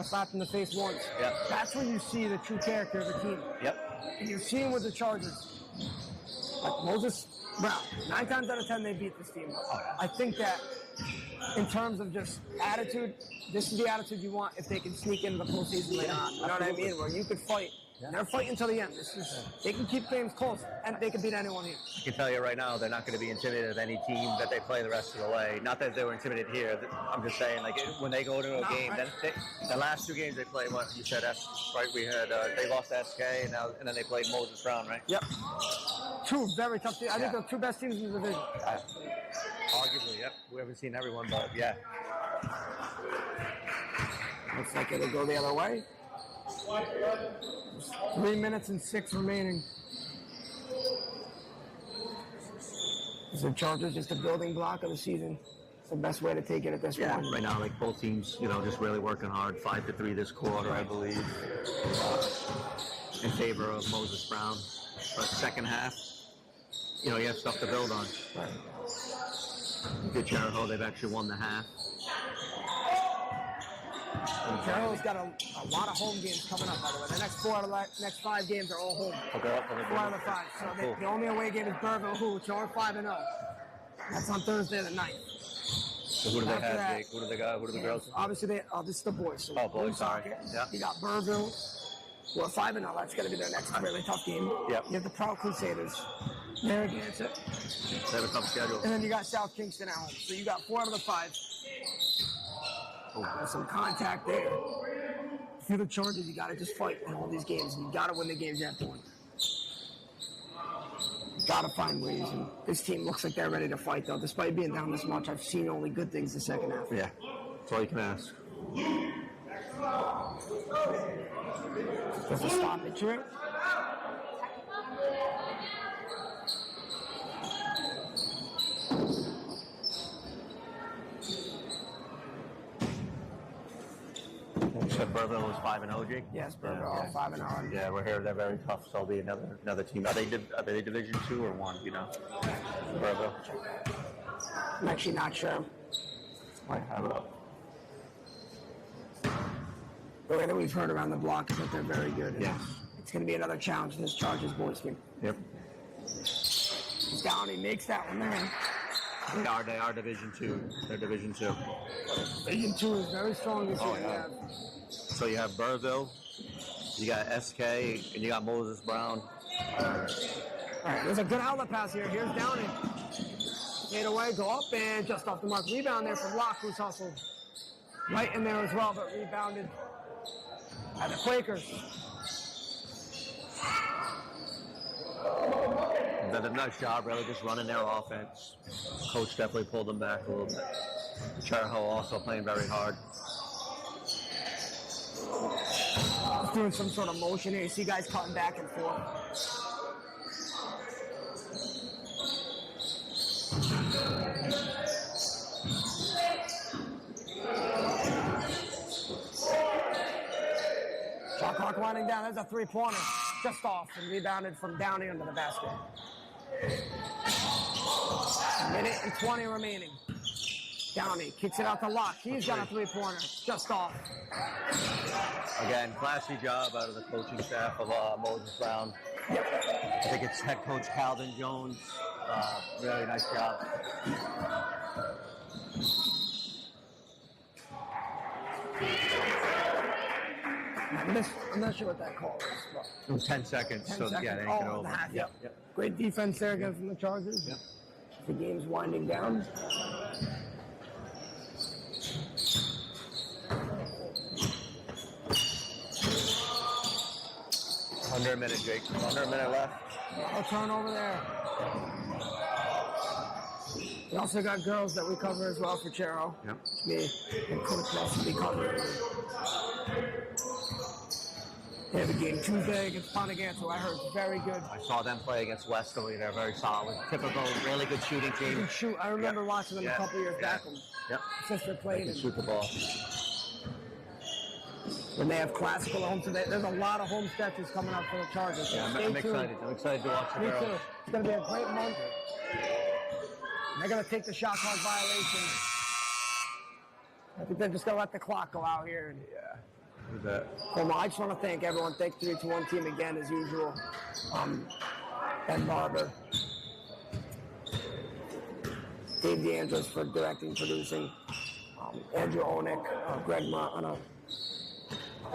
slapped in the face once. Yeah. That's when you see the true character of the team. Yep. And you're seeing with the Chargers. Like Moses Brown, 9 times out of 10 they beat this team. I think that in terms of just attitude, this is the attitude you want if they can sneak into the postseason later on. You know what I mean? Where you could fight. Yeah. They're fighting until the end. They can keep games close, and they can beat anyone here. I can tell you right now, they're not going to be intimidated of any team that they play the rest of the way. Not that they were intimidated here. I'm just saying, like, when they go to a game, right. The last 2 games they played, what you said, right? We had they lost to SK, and then they played Moses Brown, right? Yep. 2 very tough teams. I think they're 2 best teams in the division. Arguably, yep. We haven't seen everyone, but yeah. Looks like it'll go the other way. 3 minutes and 6 remaining. The Chargers just a building block of the season. It's the best way to take it at this point. Right now, like both teams, just really working hard. 5-3 this quarter, I believe, in favor of Moses Brown. But second half, you have stuff to build on. Right. Good Chariho, they've actually won the half. Chariho's got a lot of home games coming up, by the way. The next 5 games are all home. 4 out of the 5. So the only away game is Burville, which are 5-0. That's on Thursday the 9th. So who do they have, Jake? Who do they got? Who do the girls? Obviously, this is the boys. So boys, sorry. Yeah. You got Burville, who are 5-0. That's going to be their next really tough game. Yep. You have the Proud Crusaders. There against it. They have a tough schedule. And then you got South Kingston at home. So you got 4 out of the 5. There's some contact there. If you're the Chargers, you got to just fight in all these games. You got to win the games you have to win. You got to find ways. And this team looks like they're ready to fight, though. Despite being down this much, I've seen only good things the second half. Yeah, that's all you can ask. There's a stoppage here. You said Burville was 5-0, Jake? Yes, Burville 5-0. Yeah, we're here. They're very tough, so it'll be another team. Are they Division 2 or 1? Burville. I'm actually not sure. I have it up. The way that we've heard around the block is that they're very good. Yes. It's going to be another challenge for this Chargers boys team. Yep. He's down. He makes that one there. They are Division 2. They're Division 2. Division 2 is very strong this year. Yeah. So you have Burville, you got SK, and you got Moses Brown. All right, there's a good outlet pass here. Here's Downey. Made away, go up, and just off the mark. Rebound there from Locke, who's hustled. Right in there as well, but rebounded by the Quakers. They did a nice job, really, just running their offense. Coach definitely pulled them back a little bit. Chariho also playing very hard. Doing some sort of motion here. You see guys cutting back and forth. Shot clock winding down. There's a 3-pointer. Just off and rebounded from Downey under the basket. 1:20 remaining. Downey kicks it out to Locke. He's got a 3-pointer. Just off. Again, classy job out of the coaching staff of Moses Brown. I think it's head coach Calvin Jones. Really nice job. I'm not sure what that call is. It was 10 seconds. 10 so seconds. yeah, they Oh, get over. half, Yep. Great defense there again from the Chargers. Yep. The game's winding down. Under a minute, Jake. Under a minute left. A turnover there. We also got girls that we cover as well for Chariho. Yep. Me and Coach Ross will be covering. They have a game Tuesday against Pontiac, who I heard is very good. I saw them play against Westerly. They're very solid. Typical, really good shooting team. Good shoot. I remember watching them a couple years back when sister played. They can shoot the ball. When they have classical home today, there's a lot of home stretches coming up for the Chargers. So Yeah, I'm excited. I'm excited to watch the Me girls. too. It's going to be a great month. They're going to take the shot clock violation. I think they're just going to let the clock go out here. Yeah. Who's that? Well, I just want to thank everyone. Thank 3-2-1 team again, as usual. Ben Barber, Dave DeAndres for directing, producing, Andrew Onek, Greg Marana,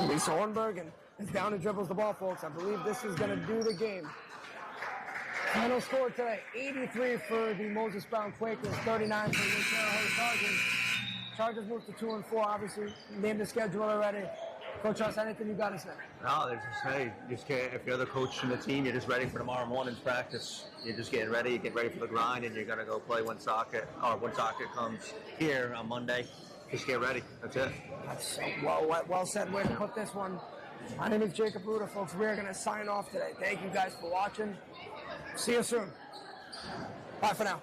Lisa Hornberg, and it's down and dribbles the ball, folks. I believe this is going to do the game. Final score today, 83 for the Moses Brown Quakers, 39 for the Chariho Chargers. Chargers moved to 2-4, obviously. Named the schedule already. Coach Ross, anything you got to say? No, there's just, hey, just can't, if you're the coach in the team, you're just ready for tomorrow morning's practice. You're just getting ready, you get ready for the grind, and you're going to go play when soccer comes here on Monday. Just get ready. That's it. That's well said way to put this one. My name is Jacob Ruda, folks. We're going to sign off today. Thank you guys for watching. See you soon. Bye for now.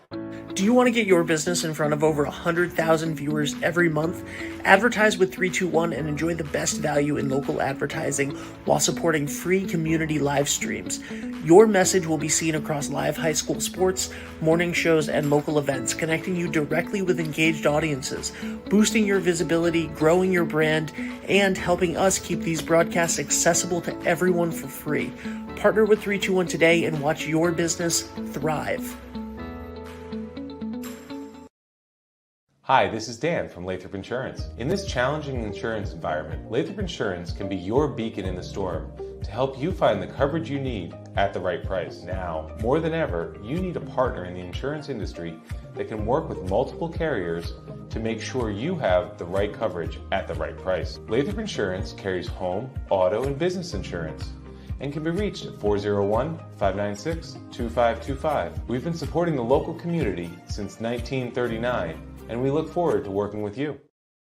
Do you want to get your business in front of over 100,000 viewers every month? Advertise with 321 and enjoy the best value in local advertising while supporting free community live streams. Your message will be seen across live high school sports, morning shows, and local events, connecting you directly with engaged audiences, boosting your visibility, growing your brand, and helping us keep these broadcasts accessible to everyone for free. Partner with 321 today and watch your business thrive. Hi, this is Dan from Lathrop Insurance. In this challenging insurance environment, Lathrop Insurance can be your beacon in the storm to help you find the coverage you need at the right price. Now, more than ever, you need a partner in the insurance industry that can work with multiple carriers to make sure you have the right coverage at the right price. Lathrop Insurance carries home, auto, and business insurance and can be reached at 401-596-2525. We've been supporting the local community since 1939, and we look forward to working with you.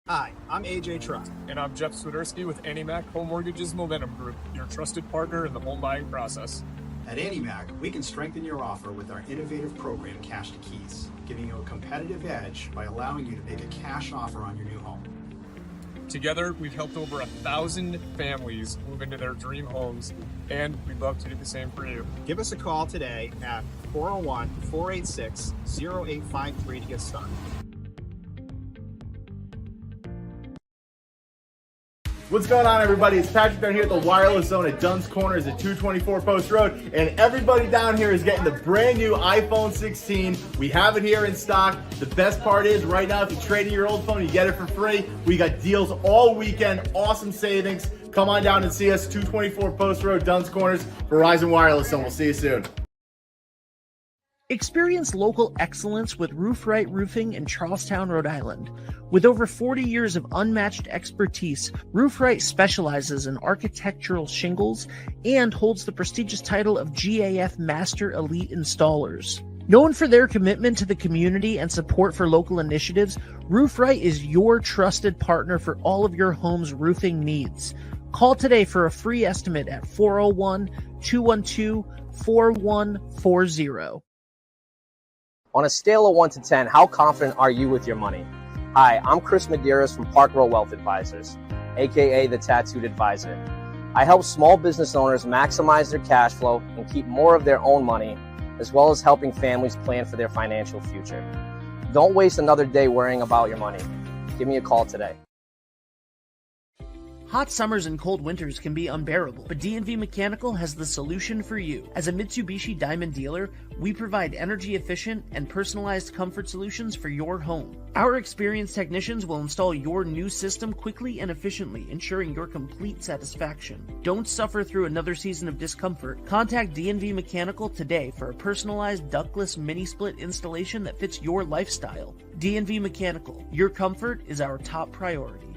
Hi, I'm AJ Trust. And I'm Jeff Swiderski with AnnieMac Home Mortgage's Momentum Group, your trusted partner in the home buying process. At AnnieMac, we can strengthen your offer with our innovative program, Cash to Keys, giving you a competitive edge by allowing you to make a cash offer on your new home. Together, we've helped over 1,000 families move into their dream homes, and we'd love to do the same for you. Give us a call today at 401-486-0853 to get started. What's going on, everybody? It's Patrick down here at the Wireless Zone at Dunn's Corners at 224 Post Road, and everybody down here is getting the brand new iPhone 16. We have it here in stock. The best part is right now, if you trade in your old phone, you get it for free. We got deals all weekend, awesome savings. Come on down and see us, 224 Post Road, Dunn's Corners, Verizon Wireless Zone. We'll see you soon. Experience local excellence with Roof Right Roofing in Charlestown, Rhode Island. With over 40 years of unmatched expertise, Roof Right specializes in architectural shingles and holds the prestigious title of GAF Master Elite Installers. Known for their commitment to the community and support for local initiatives, Roof Right is your trusted partner for all of your home's roofing needs. Call today for a free estimate at 401-212-4140. On a scale of 1 to 10, how confident are you with your money? Hi, I'm Chris Medeiros from Park Row Wealth Advisors, aka the Tattooed Advisor. I help small business owners maximize their cash flow and keep more of their own money, as well as helping families plan for their financial future. Don't waste another day worrying about your money. Give me a call today. Hot summers and cold winters can be unbearable, but D&V Mechanical has the solution for you. As a Mitsubishi Diamond dealer, we provide energy-efficient and personalized comfort solutions for your home. Our experienced technicians will install your new system quickly and efficiently, ensuring your complete satisfaction. Don't suffer through another season of discomfort. Contact D&V Mechanical today for a personalized ductless mini-split installation that fits your lifestyle. D&V Mechanical, your comfort is our top priority.